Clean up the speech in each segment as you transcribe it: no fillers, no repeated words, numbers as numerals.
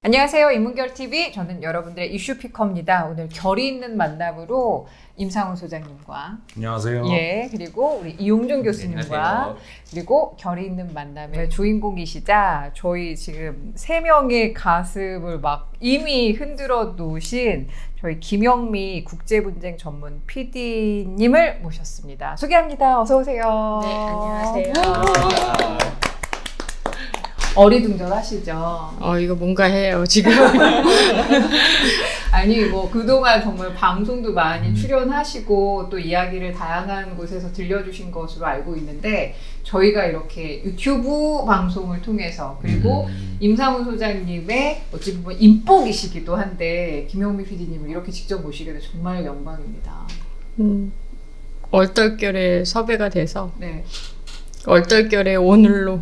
안녕하세요. 인문결TV. 저는 여러분들의 이슈 피커입니다. 오늘 결이 있는 만남으로 임상훈 소장님과 안녕하세요. 예, 그리고 우리 이용준 교수님과 안녕하세요. 그리고 결이 있는 만남의 주인공이시자 저희 지금 3명의 가슴을 막 이미 흔들어 놓으신 저희 김영미 국제분쟁 전문 PD님을 모셨습니다. 소개합니다. 어서 오세요. 네, 안녕하세요. 어리둥절하시죠? 이거 뭔가 해요, 지금. 아니 뭐 그동안 정말 방송도 많이 출연하시고 또 이야기를 다양한 곳에서 들려주신 것으로 알고 있는데 저희가 이렇게 유튜브 방송을 통해서 그리고 임상훈 소장님의 어찌 보면 인복이시기도 한데 김영미 PD님을 이렇게 직접 모시게 돼서 정말 영광입니다. 얼떨결에 섭외가 돼서 네. 얼떨결에 오늘로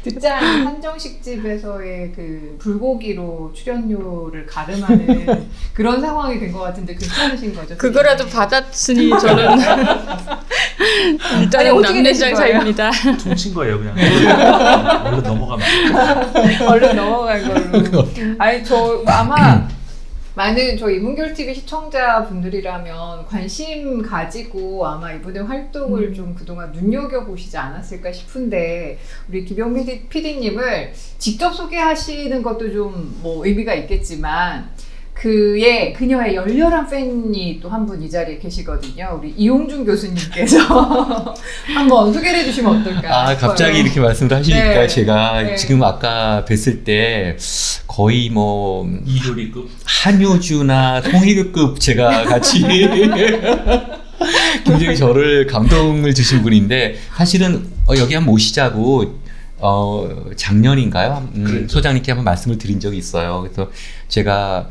듣자하니 한정식 집에서의 그 불고기로 출연료를 가름하는 그런 상황이 된 것 같은데 괜찮으신 거죠? 그거라도 받았으니 저는 아니, 일단은 어떻게 되신 남내장사입니다. 퉁친 거예요, 그냥. 얼른 넘어가면. 얼른 넘어간 걸로. 아니 저 아마 많은 저희 인문결TV 시청자분들이라면 관심 가지고 아마 이분의 활동을 좀 그동안 눈여겨보시지 않았을까 싶은데 우리 김영미 PD님을 직접 소개하시는 것도 좀 뭐 의미가 있겠지만 그녀의 열렬한 팬이 또 한 분 이 자리에 계시거든요. 우리 이용준 교수님께서 한번 소개를 해주시면 어떨까? 갑자기 이렇게 말씀을 하시니까 네. 제가 네. 지금 아까 뵀을 때 거의 뭐 이효리급. 한효주나 송혜교급 제가 같이 굉장히 저를 감동을 주신 분인데 사실은 여기 한번 오시자고 작년인가요? 소장님께 한번 말씀을 드린 적이 있어요. 그래서 제가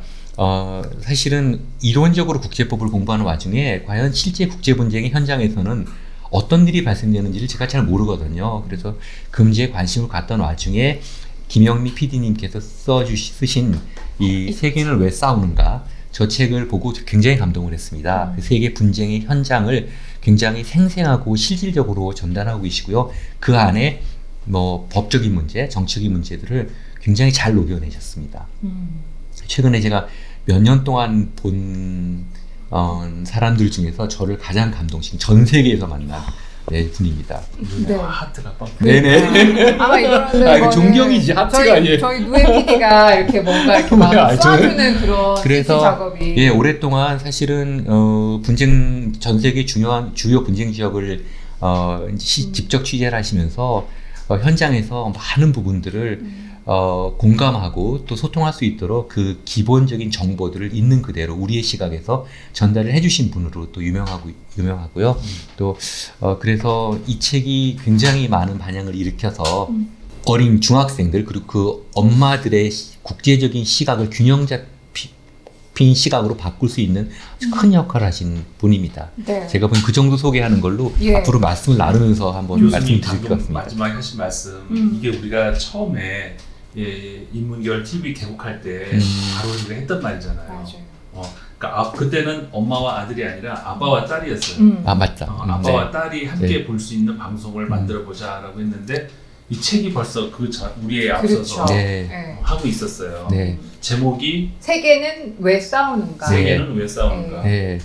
사실은 이론적으로 국제법을 공부하는 와중에 과연 실제 국제분쟁의 현장에서는 어떤 일이 발생되는지를 제가 잘 모르거든요. 그래서 그 문제에 관심을 갖던 와중에 김영미 PD님께서 쓰신 이 세계는 왜 싸우는가 저 책을 보고 굉장히 감동을 했습니다. 그 세계 분쟁의 현장을 굉장히 생생하고 실질적으로 전달하고 계시고요. 그 안에 뭐 법적인 문제, 정치적인 문제들을 굉장히 잘 녹여내셨습니다. 최근에 제가 몇 년 동안 본 사람들 중에서 저를 가장 감동시킨 전 세계에서 만난 분입니다. 네. 하트가 빵. 네네. 아마 이거는 이거 존경이지, 하트가 저희, 아니에요. 저희 누에 PD가 이렇게 뭔가 이렇게 막 쏴주는 그런 그래서 작업이 예, 오랫동안 사실은 분쟁 전 세계 주요 분쟁 지역을 직접 취재를 하시면서 현장에서 많은 부분들을 공감하고 또 소통할 수 있도록 그 기본적인 정보들을 있는 그대로 우리의 시각에서 전달을 해주신 분으로 또 유명하고요. 또 그래서 이 책이 굉장히 많은 반향을 일으켜서 어린 중학생들 그리고 그 엄마들의 국제적인 시각을 균형 잡힌 시각으로 바꿀 수 있는 큰 역할을 하신 분입니다. 네. 제가 보기엔 그 정도 소개하는 걸로 예. 앞으로 말씀을 나누면서 한번 교수님 말씀드릴 것 방금 같습니다. 마지막에 하신 말씀 이게 우리가 처음에 인문결 TV 개국할 때 바로 우리가 했던 말이잖아요. 맞아요. 그러니까 그때는 엄마와 아들이 아니라 아빠와 딸이었어요. 맞다. 아빠와 네. 딸이 함께 볼 수 있는 방송을 만들어 보자라고 했는데 이 책이 벌써 우리에 앞서서 그렇죠. 네. 네. 하고 있었어요. 네. 제목이 세계는 왜 싸우는가? 세계는 왜 싸우는가? 네.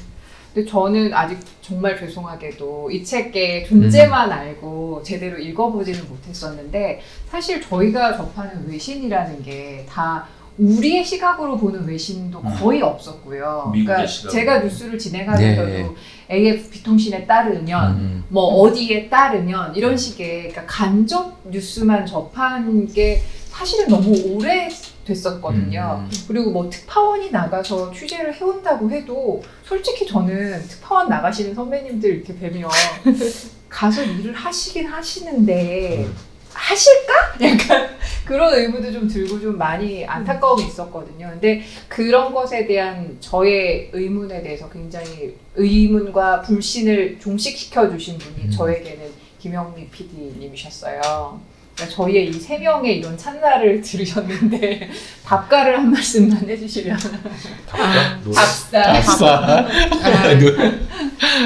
근데 저는 아직 정말 죄송하게도 이 책의 존재만 알고 제대로 읽어보지는 못했었는데 사실 저희가 접하는 외신이라는 게 다 우리의 시각으로 보는 외신도 거의 없었고요. 미국의 그러니까 시각으로. 제가 뉴스를 진행하면서도 네. AFP 통신에 따르면 뭐 어디에 따르면 이런 식의 그러니까 간접 뉴스만 접한 게 사실은 너무 오래 됐었거든요. 그리고 뭐 특파원이 나가서 취재를 해온다고 해도 솔직히 저는 특파원 나가시는 선배님들 이렇게 뵈면 가서 일을 하시긴 하시는데 하실까? 약간 그런 의무도 좀 들고 좀 많이 안타까움이 있었거든요. 근데 그런 것에 대한 저의 의문에 대해서 굉장히 의문과 불신을 종식시켜 주신 분이 저에게는 김영미 PD님이셨어요. 그러니까 저희의 이 세 명의 이런 찬사를 들으셨는데 답가를 한 말씀만 해주시면. 노래? 답사.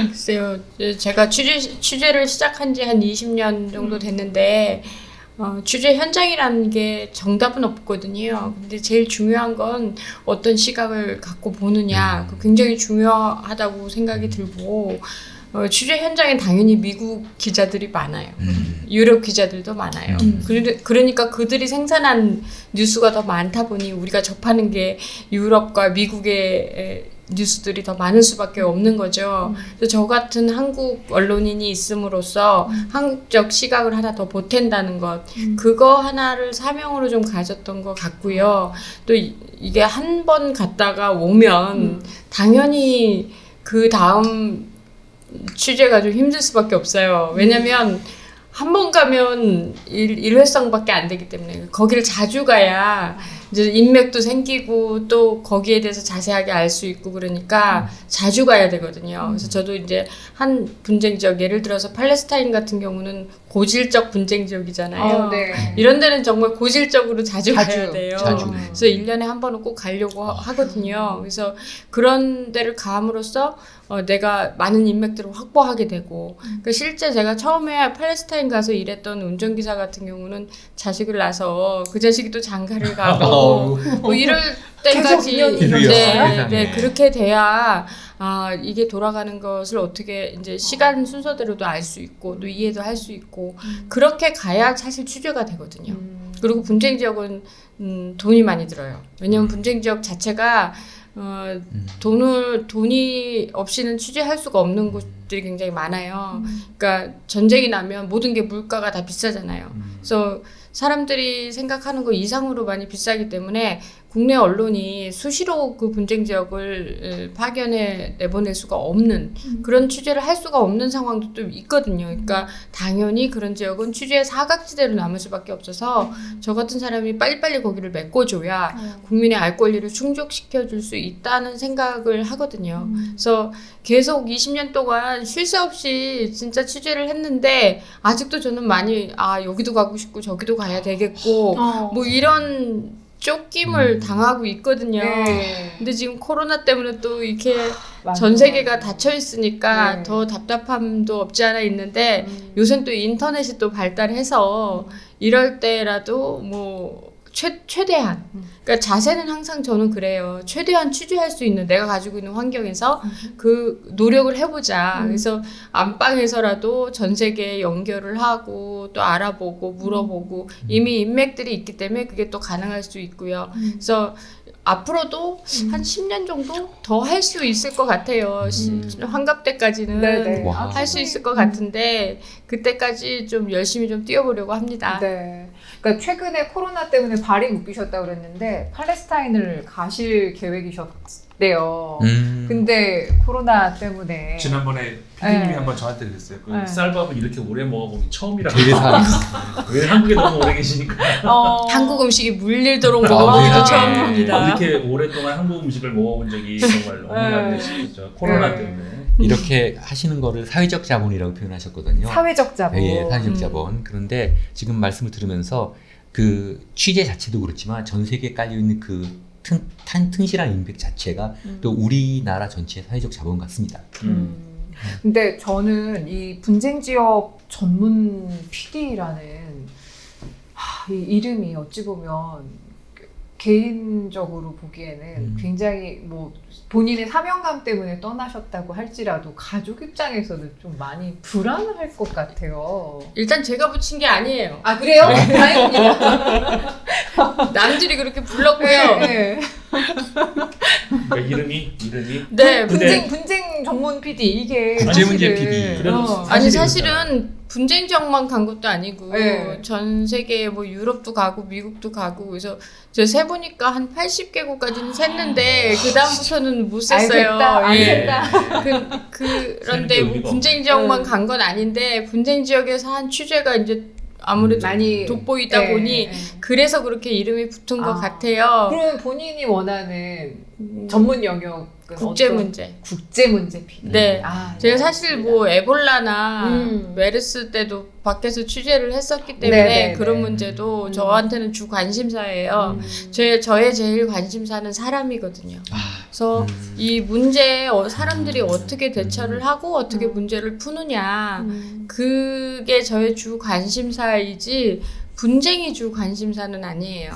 글쎄요, 제가 취재를 시작한 지 한 20년 정도 됐는데 취재 현장이라는 게 정답은 없거든요. 근데 제일 중요한 건 어떤 시각을 갖고 보느냐, 굉장히 중요하다고 생각이 들고 취재 현장에 당연히 미국 기자들이 많아요. 유럽 기자들도 많아요. 그러니까 그들이 생산한 뉴스가 더 많다 보니 우리가 접하는 게 유럽과 미국의 뉴스들이 더 많을 수밖에 없는 거죠. 그래서 저 같은 한국 언론인이 있음으로써 한국적 시각을 하나 더 보탠다는 것, 그거 하나를 사명으로 좀 가졌던 것 같고요. 또 이게 한 번 갔다가 오면 당연히 그 다음 취재가 좀 힘들 수밖에 없어요. 왜냐면 한 번 가면 일회성밖에 안 되기 때문에 거기를 자주 가야 이제 인맥도 생기고 또 거기에 대해서 자세하게 알 수 있고 그러니까 자주 가야 되거든요. 그래서 저도 이제 한 분쟁 지역, 예를 들어서 팔레스타인 같은 경우는 고질적 분쟁 지역이잖아요. 네. 이런 데는 정말 고질적으로 자주 가야 돼요. 자주. 그래서 1년에 한 번은 꼭 가려고 하거든요. 그래서 그런 데를 감으로써 내가 많은 인맥들을 확보하게 되고 그러니까 실제 제가 처음에 팔레스타인 가서 일했던 운전기사 같은 경우는 자식을 낳아서 그 자식이 또 장가를 가고 뭐 이럴 때까지 계속 인연이 네, 그렇게 돼야 이게 돌아가는 것을 어떻게 이제 시간 순서대로도 알 수 있고 또 이해도 할 수 있고 그렇게 가야 사실 취재가 되거든요. 그리고 분쟁 지역은 돈이 많이 들어요. 왜냐하면 분쟁 지역 자체가 돈이 없이는 취재할 수가 없는 곳들이 굉장히 많아요. 그러니까 전쟁이 나면 모든 게 물가가 다 비싸잖아요. 그래서 사람들이 생각하는 거 이상으로 많이 비싸기 때문에 국내 언론이 수시로 그 분쟁 지역을 파견해 내보낼 수가 없는 그런 취재를 할 수가 없는 상황도 좀 있거든요. 그러니까 당연히 그런 지역은 취재의 사각지대로 남을 수밖에 없어서 저 같은 사람이 빨리빨리 거기를 메꿔줘야 국민의 알 권리를 충족시켜줄 수 있다는 생각을 하거든요. 그래서 계속 20년 동안 쉴 새 없이 진짜 취재를 했는데 아직도 저는 많이 여기도 가고 싶고 저기도 가야 되겠고 뭐 이런 쫓김을 당하고 있거든요. 네. 근데 지금 코로나 때문에 또 이렇게 맞아, 전 세계가 맞아. 닫혀 있으니까 네. 더 답답함도 없지 않아 있는데 요새는 또 인터넷이 또 발달해서 이럴 때라도 뭐 최대한 그러니까 자세는 항상 저는 그래요. 최대한 취재할 수 있는 내가 가지고 있는 환경에서 그 노력을 해보자. 그래서 안방에서라도 전 세계에 연결을 하고 또 알아보고 물어보고 이미 인맥들이 있기 때문에 그게 또 가능할 수 있고요. 그래서 앞으로도 한 10년 정도 더 할 수 있을 것 같아요. 환갑 때까지는 네네. 할 수 있을 것 같은데 그때까지 좀 열심히 좀 뛰어보려고 합니다. 네. 그러니까 최근에 코로나 때문에 발이 묶이셨다고 그랬는데 팔레스타인을 가실 계획이셨대요. 근데 코로나 때문에 지난번에 피디님이 네. 한번 저한테 그랬어요. 그 네. 쌀밥을 이렇게 오래 먹어본 게 처음이라고. 대리사. 왜 한국에 너무 오래 계시니까. 한국 음식이 물리도록 아, 먹어보기도 네. 처음입니다. 이렇게 오랫동안 한국 음식을 먹어본 적이 정말 너무 많이 있었죠. 코로나 네. 때문에. 이렇게 하시는 거를 사회적 자본이라고 표현하셨거든요. 사회적 자본. 예, 사회적 자본. 그런데 지금 말씀을 들으면서 그 취재 자체도 그렇지만 전 세계에 깔려 있는 그 튼실한 인맥 자체가 또 우리나라 전체의 사회적 자본 같습니다. 근데 저는 이 분쟁 지역 전문 PD라는 이 이름이 어찌 보면 개인적으로 보기에는 굉장히 뭐 본인의 사명감 때문에 떠나셨다고 할지라도 가족 입장에서는 좀 많이 불안할 것 같아요. 일단 제가 붙인 게 아니에요. 아 그래요? 다행입니다. 남들이 그렇게 불렀고요. 네. 그러니까 이름이 네, 분쟁 전문 PD 이게 국제 문제 사실은, PD. 그래도 아니 사실은 사실은 분쟁 지역만 간 것도 아니고 네. 전 세계 뭐 유럽도 가고 미국도 가고 그래서 제가 세보니까 한 80개국까지는 샜는데 그 다음부터는 못 아이, 셌어요. 됐다, 안 예. 된다. 그런데 세는 게 뭐 의미가 분쟁 지역만 간 건 아닌데 분쟁 지역에서 한 취재가 이제 아무래도 많이 돋보이다 네, 보니 네. 그래서 그렇게 이름이 붙은 것 같아요. 그러면 본인이 원하는 전문 영역은 국제 어떤- 문제. 국제 문제 PD. 네. 아, 제가 네, 사실 알겠습니다. 뭐 에볼라나 음. 메르스 때도 밖에서 취재를 했었기 때문에 네네네. 그런 문제도 저한테는 주 관심사예요. 음. 저의 제일 관심사는 사람이거든요. 그래서 이 문제에 사람들이 어떻게 대처를 하고 어떻게 문제를 푸느냐, 그게 저의 주 관심사이지 분쟁이 주 관심사는 아니에요.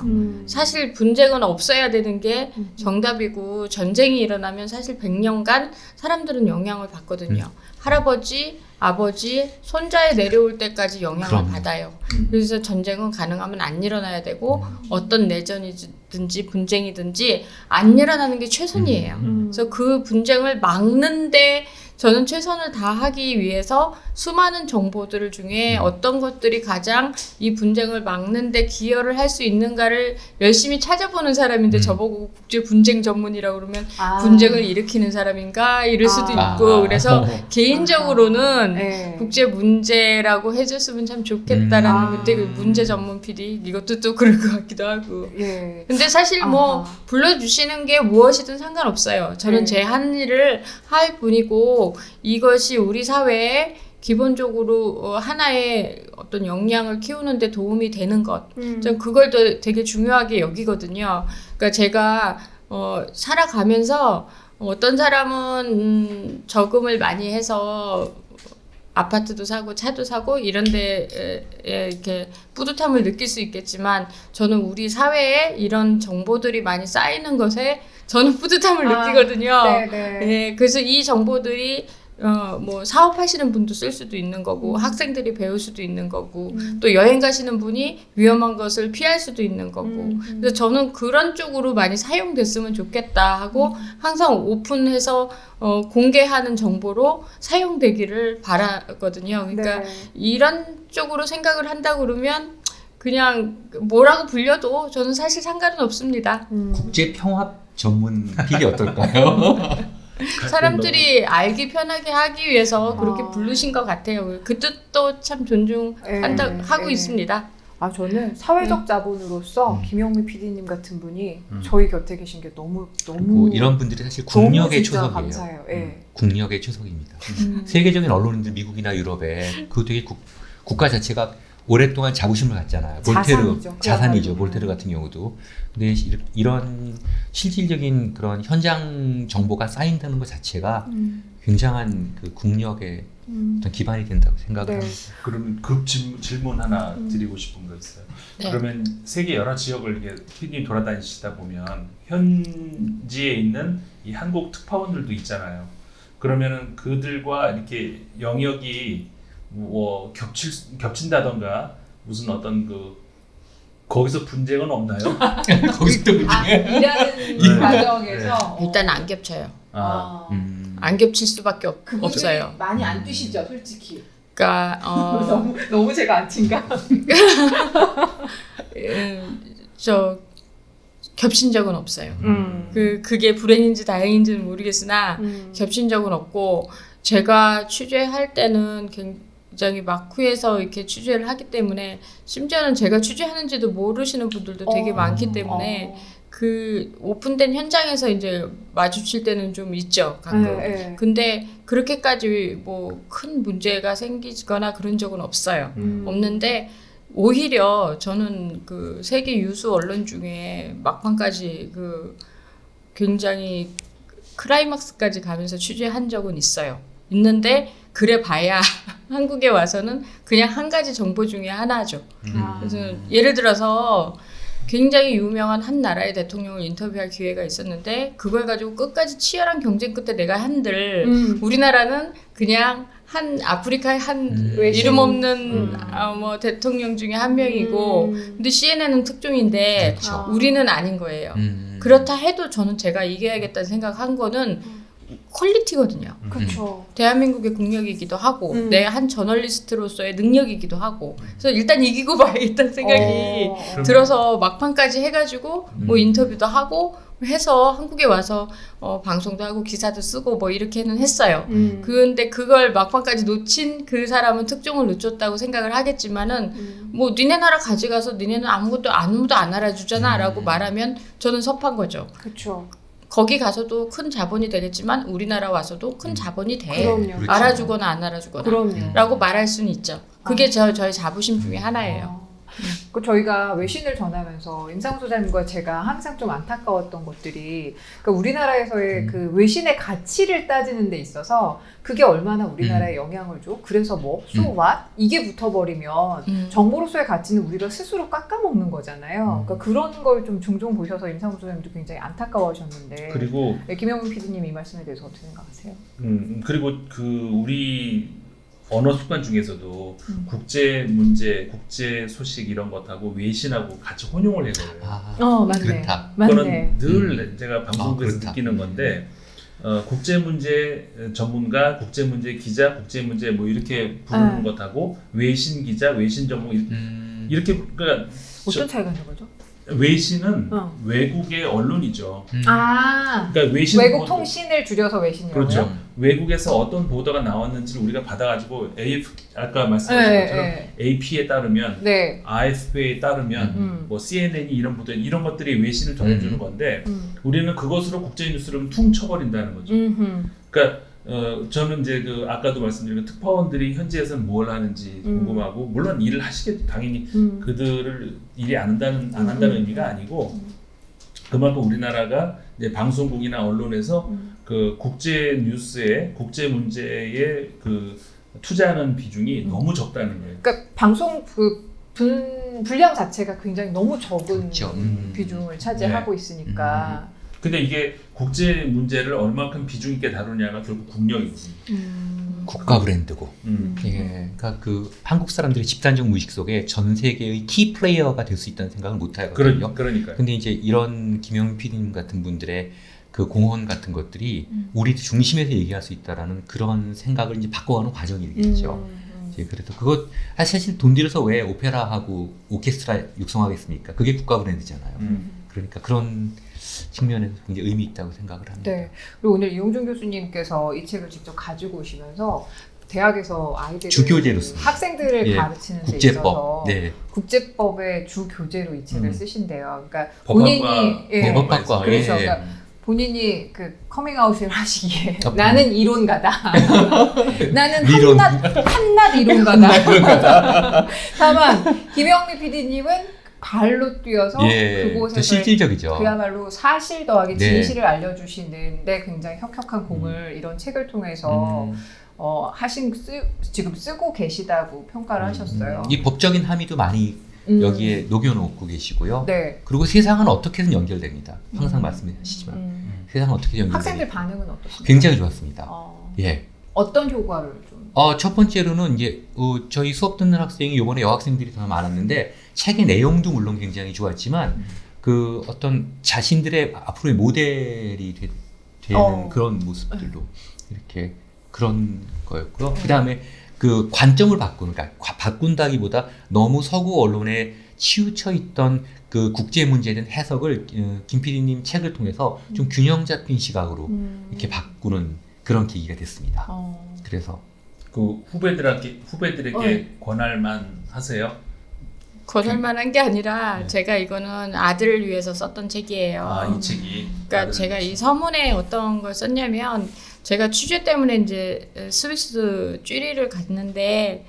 사실 분쟁은 없어야 되는 게 정답이고, 전쟁이 일어나면 사실 100년간 사람들은 영향을 받거든요. 할아버지, 아버지, 손자에 내려올 때까지 영향을 그럼요. 받아요. 그래서 전쟁은 가능하면 안 일어나야 되고, 어떤 내전이든지 분쟁이든지 안 일어나는 게 최선이에요. 그래서 그 분쟁을 막는데 저는 최선을 다하기 위해서 수많은 정보들 중에 어떤 것들이 가장 이 분쟁을 막는데 기여를 할 수 있는가를 열심히 찾아보는 사람인데, 저보고 국제 분쟁 전문이라고 그러면 분쟁을 일으키는 사람인가 이럴 수도 있고, 그래서 개인적으로는 네. 국제 문제라고 해줬으면 참 좋겠다라는 그때 그 문제 전문 PD, 이것도 또 그럴 것 같기도 하고. 예. 근데 사실 뭐 불러주시는 게 무엇이든 상관없어요. 저는 네. 제 한 일을 할 뿐이고, 이것이 우리 사회에 기본적으로 하나의 어떤 역량을 키우는 데 도움이 되는 것, 전 그걸 되게 중요하게 여기거든요. 그러니까 제가 살아가면서 어떤 사람은 저금을 많이 해서 아파트도 사고 차도 사고 이런 데에 이렇게 뿌듯함을 느낄 수 있겠지만, 저는 우리 사회에 이런 정보들이 많이 쌓이는 것에 저는 뿌듯함을 느끼거든요. 네네. 네, 그래서 이 정보들이 뭐 사업하시는 분도 쓸 수도 있는 거고, 학생들이 배울 수도 있는 거고, 또 여행 가시는 분이 위험한 것을 피할 수도 있는 거고, 그래서 저는 그런 쪽으로 많이 사용됐으면 좋겠다 하고 항상 오픈해서 공개하는 정보로 사용되기를 바라거든요. 그러니까 네. 이런 쪽으로 생각을 한다 그러면 그냥 뭐라고 불려도 저는 사실 상관은 없습니다. 국제 평화 전문 PD 어떨까요? 사람들이 알기 편하게 하기 위해서 그렇게 부르신 것 같아요. 그 뜻도 참 존중한다 하고 있습니다. 저는 사회적 자본으로서 김영미 PD님 같은 분이 음. 저희 곁에 계신 게 너무 뭐 이런 분들이 사실 너무 국력의 진짜 초석이에요. 감사해요. 예. 국력의 초석입니다. 세계적인 언론인들 미국이나 유럽에 그 되게 국가 자체가 오랫동안 자부심을 갖잖아요. 자산이죠. 자산이죠. 그야말로. 볼테르 같은 경우도. 근데 이런 실질적인 그런 현장 정보가 쌓인다는 것 자체가 굉장한 그 국력의 어떤 기반이 된다고 생각을 네. 합니다. 그러면 질문 하나 드리고 싶은 거 있어요. 네. 그러면 세계 여러 지역을 이렇게 피디님 돌아다니시다 보면 현지에 있는 이 한국 특파원들도 있잖아요. 그러면은 그들과 이렇게 영역이 뭐 겹친다던가 무슨 어떤 거기서 분쟁은 없나요? 거기서 또 일하는 네. 과정에서 일단 안 겹쳐요. 안 겹칠 수밖에 없어요. 많이 안 뛰시죠, 솔직히. 그러니까 너무 제가 안 친가? 저 겹친 적은 없어요. 그게 불행인지 다행인지는 모르겠으나 겹친 적은 없고, 제가 취재할 때는 굉장히 마쿠에서 이렇게 취재를 하기 때문에, 심지어는 제가 취재하는지도 모르시는 분들도 되게 많기 때문에 그 오픈된 현장에서 이제 마주칠 때는 좀 있죠, 가끔. 네. 근데 그렇게까지 뭐 큰 문제가 생기거나 그런 적은 없어요. 없는데 오히려 저는 그 세계 유수 언론 중에 막판까지 그 굉장히 클라이막스까지 가면서 취재한 적은 있는데 그래 봐야 한국에 와서는 그냥 한 가지 정보 중에 하나죠. 그래서 예를 들어서 굉장히 유명한 한 나라의 대통령을 인터뷰할 기회가 있었는데, 그걸 가지고 끝까지 치열한 경쟁 끝에 내가 한들 우리나라는 그냥 한 아프리카의 한 이름 없는 뭐 대통령 중에 한 명이고, 근데 CNN은 특종인데 그렇죠. 우리는 아닌 거예요. 그렇다 해도 저는 제가 이겨야겠다는 생각한 거는 퀄리티거든요. 그렇죠. 대한민국의 국력이기도 하고 내 한 저널리스트로서의 능력이기도 하고, 그래서 일단 이기고 봐야겠다는 생각이 들어서 막판까지 해가지고 뭐 인터뷰도 하고 해서 한국에 와서 방송도 하고 기사도 쓰고 뭐 이렇게는 했어요. 근데 그걸 막판까지 놓친 그 사람은 특종을 놓쳤다고 생각을 하겠지만은 뭐 니네 나라 가져가서 니네는 아무도 안 알아주잖아 라고 말하면 저는 섭한 거죠. 그렇죠. 거기 가서도 큰 자본이 되겠지만 우리나라 와서도 큰 자본이 돼. 그럼요. 알아주거나 안 알아주거나 그럼요. 라고 말할 수는 있죠. 그게 저희 자부심 중에 하나예요. 그 저희가 외신을 전하면서 임상훈 소장님과 제가 항상 좀 안타까웠던 것들이 그러니까 우리나라에서의 그 외신의 가치를 따지는 데 있어서 그게 얼마나 우리나라에 영향을 줘? 그래서 뭐 so what? 이게 붙어버리면 정보로서의 가치는 우리가 스스로 깎아먹는 거잖아요. 그러니까 그런 걸 좀 종종 보셔서 임상훈 소장님도 굉장히 안타까워하셨는데 그리고 김영민 PD님 이 말씀에 대해서 어떻게 생각하세요? 그리고 그 우리 언어 습관 중에서도 국제 문제, 국제 소식 이런 것하고 외신하고 같이 혼용을 해버려요. 맞네. 그렇다. 그거는 늘 제가 방송국에서 그렇다. 느끼는 건데 국제 문제 전문가, 국제 문제 기자, 국제 문제 뭐 이렇게 부르는 것하고 외신 기자, 외신 전문 이렇게 그러니까 어떤 차이가 있는 거죠? 외신은 외국의 언론이죠. 그러니까 외국 통신을 줄여서 외신이라고요? 그렇죠. 외국에서 어떤 보도가 나왔는지를 우리가 받아가지고 아까 말씀하신 것처럼 AP에 따르면, AFP에 따르면, 뭐 CNN이 이런 보도 이런 것들이 외신을 전해주는 건데 우리는 그것으로 국제 뉴스를 퉁쳐버린다는 거죠. 그러니까 저는 이제 그 아까도 말씀드린 특파원들이 현지에서는 뭘 하는지 궁금하고 물론 일을 하시겠죠. 당연히 그들을 일이 안 한다는 의미가 아니고 그만큼 우리나라가 이제 방송국이나 언론에서 그 국제 뉴스에 국제 문제에 그 투자하는 비중이 너무 적다는 거예요. 그러니까 방송 그 분량 자체가 굉장히 너무 적은 그렇죠. 비중을 차지하고 있으니까. 근데 이게 국제 문제를 얼마큼 비중 있게 다루냐가 결국 국력이거든요. 국가 브랜드고. 예, 그러니까 그 한국 사람들의 집단적 무의식 속에 전 세계의 키 플레이어가 될 수 있다는 생각을 못 하거든요. 그러니까요. 근데 이제 이런 김영민 PD님 같은 분들의 그 공헌 같은 것들이 우리 중심에서 얘기할 수 있다라는 그런 생각을 이제 바꿔가는 과정이겠죠. 그래서 그것 사실 돈 들여서 왜 오페라하고 오케스트라 육성하겠습니까? 그게 국가 브랜드잖아요. 그러니까 그런 측면에서 굉장히 의미 있다고 생각을 합니다. 네. 그리고 오늘 이용준 교수님께서 이 책을 직접 가지고 오시면서 대학에서 아이들 주교재로 학생들을 가르치는 데 국제법. 있어서 네. 국제법의 주 교재로 이 책을 쓰신대요. 그러니까 법학과, 본인이 법학과, 그렇죠. 예. 그러니까 본인이 그 커밍아웃을 하시기에 나는 이론가다. 나는 한낱 이론가다. 다만 김영미 PD님은 발로 뛰어서 그곳에서 실질적이죠. 그야말로 사실 더하기 진실을 알려주시는데 굉장히 혁혁한 공을 이런 책을 통해서 지금 쓰고 계시다고 평가를 하셨어요. 이 법적인 함의도 많이 여기에 녹여놓고 계시고요. 네. 그리고 세상은 어떻게든 연결됩니다. 항상 말씀하시지만 세상은 어떻게 연결됩니다. 학생들 반응은 어떻습니까? 굉장히 좋았습니다. 예. 어떤 효과를 좀? 첫 번째로는 이제 저희 수업 듣는 학생이 이번에 여학생들이 더 많았는데 책의 내용도 물론 굉장히 좋았지만 그 어떤 자신들의 앞으로의 모델이 되는 그런 모습들도 이렇게 그런 거였고요. 그 다음에 그 관점을 그러니까 바꾼다기보다 너무 서구 언론에 치우쳐 있던 그 국제 문제에 대한 해석을 김 PD님 책을 통해서 좀 균형 잡힌 시각으로 이렇게 바꾸는 그런 계기가 됐습니다. 그래서 그 후배들에게 권할만 하세요? 권할만한 게 아니라 제가 이거는 아들을 위해서 썼던 책이에요. 이 책이. 그러니까 제가 이 서문에 어떤 걸 썼냐면 제가 취재 때문에 이제 스위스 쥐리를 갔는데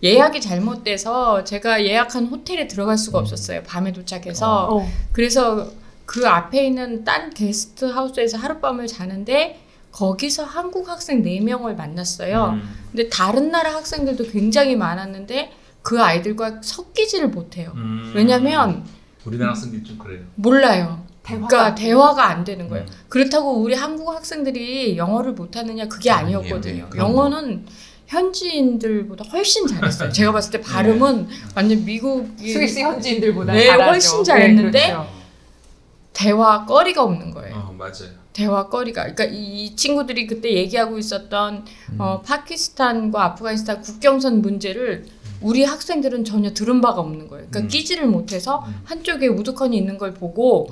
예약이 잘못돼서 제가 예약한 호텔에 들어갈 수가 없었어요. 밤에 도착해서. 그래서 그 앞에 있는 딴 게스트 하우스에서 하룻밤을 자는데 거기서 한국 학생 4명을 만났어요. 근데 다른 나라 학생들도 굉장히 많았는데 그 아이들과 섞이지를 못해요. 왜냐면 우리나라 학생들이 좀 그래요. 몰라요. 그러니까 대화가 안 되는 거예요. 그렇다고 우리 한국 학생들이 영어를 못하느냐 그게 아니었거든요. 영어는 현지인들보다 훨씬 잘했어요. 제가 봤을 때 발음은 완전 미국인 스위스 현지인들보다 훨씬 잘했는데 그렇죠. 대화 거리가 없는 거예요. 맞아요. 대화거리가. 그러니까 이 친구들이 그때 얘기하고 있었던 파키스탄과 아프가니스탄 국경선 문제를 우리 학생들은 전혀 들은 바가 없는 거예요. 그러니까 끼지를 못해서 한쪽에 우두커니 있는 걸 보고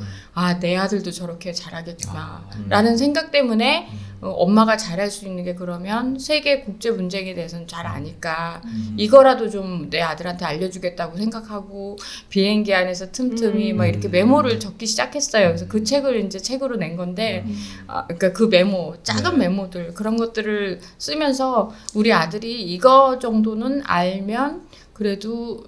내 아들도 저렇게 잘하겠구나 라는 생각 때문에 엄마가 잘할 수 있는 게 그러면 세계 국제 분쟁에 대해서는 잘 아니까 이거라도 좀 내 아들한테 알려주겠다고 생각하고 비행기 안에서 틈틈이 막 이렇게 메모를 적기 시작했어요. 그래서 그 책을 이제 책으로 낸 건데 그러니까 그 메모, 작은 메모들 그런 것들을 쓰면서 우리 아들이 이거 정도는 알면 그래도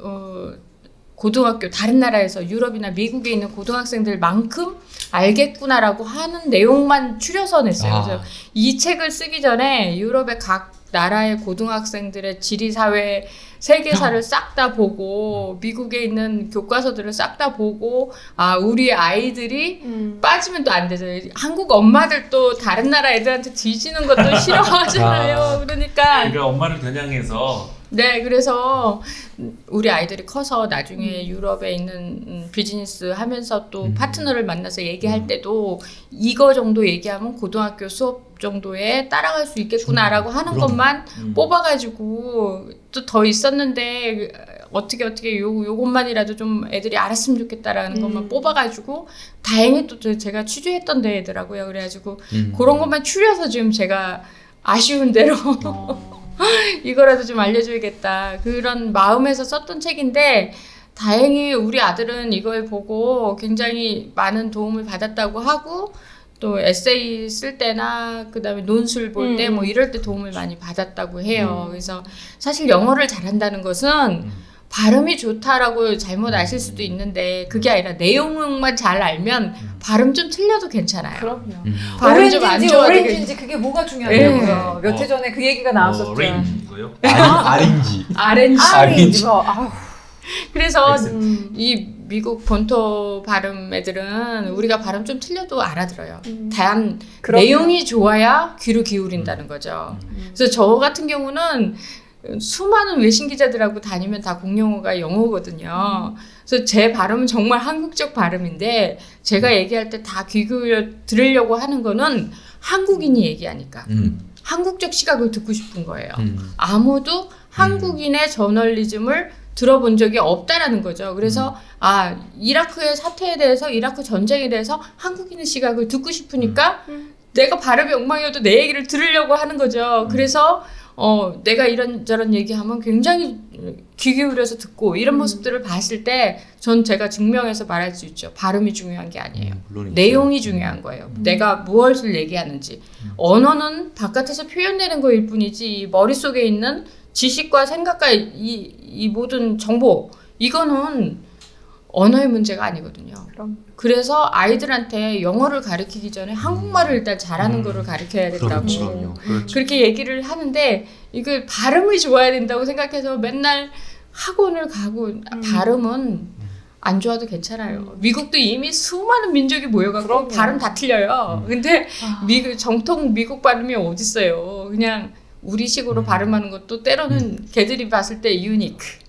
고등학교 다른 나라에서 유럽이나 미국에 있는 고등학생들만큼 알겠구나라고 하는 내용만 추려서 냈어요. 그래서 이 책을 쓰기 전에 유럽의 각 나라의 고등학생들의 지리사회 세계사를 싹 다 보고 미국에 있는 교과서들을 싹 다 보고 우리 아이들이 빠지면 또 안 되죠. 한국 엄마들도 다른 나라 애들한테 뒤지는 것도 싫어하잖아요. 그러니까 엄마를 겨냥해서 네, 그래서 우리 아이들이 커서 나중에 유럽에 있는 비즈니스 하면서 또 파트너를 만나서 얘기할 때도 이거 정도 얘기하면 고등학교 수업 정도에 따라갈 수 있겠구나라고 하는 것만 뽑아가지고 또 더 있었는데 어떻게 요것만이라도 좀 애들이 알았으면 좋겠다라는 것만 뽑아가지고 다행히 또 제가 취재했던 데더라고요. 그래가지고 그런 것만 추려서 지금 제가 아쉬운 대로 이거라도 좀 알려줘야겠다. 그런 마음에서 썼던 책인데 다행히 우리 아들은 이걸 보고 굉장히 많은 도움을 받았다고 하고 또 에세이 쓸 때나 그다음에 논술 볼 때 뭐 이럴 때 도움을 많이 받았다고 해요. 그래서 사실 영어를 잘한다는 것은 발음이 좋다라고 잘못 아실 수도 있는데 그게 아니라 내용만 잘 알면 발음 좀 틀려도 괜찮아요. 그럼요. 발음 좀 안 오렌지인지 좋아도 오렌지인지 그게 뭐가 중요하냐고요. 몇 해 전에 그 얘기가 나왔었죠. 레인이고요. 아린지. 아렌지. 아우. 그래서 이 미국 본토 발음 애들은 우리가 발음 좀 틀려도 알아들어요. 단 내용이 좋아야 귀를 기울인다는 거죠. 그래서 저 같은 경우는 수많은 외신 기자들하고 다니면 다 공용어가 영어거든요. 그래서 제 발음은 정말 한국적 발음인데 제가 얘기할 때 다 귀 기울여 들으려고 하는 거는 한국인이 얘기하니까 한국적 시각을 듣고 싶은 거예요. 아무도 한국인의 저널리즘을 들어본 적이 없다라는 거죠. 그래서 이라크의 사태에 대해서 이라크 전쟁에 대해서 한국인의 시각을 듣고 싶으니까 내가 발음이 엉망이어도 내 얘기를 들으려고 하는 거죠. 그래서 내가 이런저런 얘기하면 굉장히 귀 기울여서 듣고 이런 모습들을 봤을 때 전 제가 증명해서 말할 수 있죠. 발음이 중요한 게 아니에요. 내용이 중요한 거예요. 내가 무엇을 얘기하는지. 언어는 바깥에서 표현되는 거일 뿐이지 머릿속에 있는 지식과 생각과 이 모든 정보 이거는 언어의 문제가 아니거든요. 그래서 아이들한테 영어를 가르치기 전에 한국말을 일단 잘하는 거를 가르쳐야겠다고 그럼요. 그렇게 얘기를 하는데 이걸 발음이 좋아야 된다고 생각해서 맨날 학원을 가고 발음은 안 좋아도 괜찮아요. 미국도 이미 수많은 민족이 모여갖고 발음 다 틀려요. 근데 정통 미국 발음이 어딨어요. 그냥 우리식으로 발음하는 것도 때로는 걔들이 봤을 때 유니크.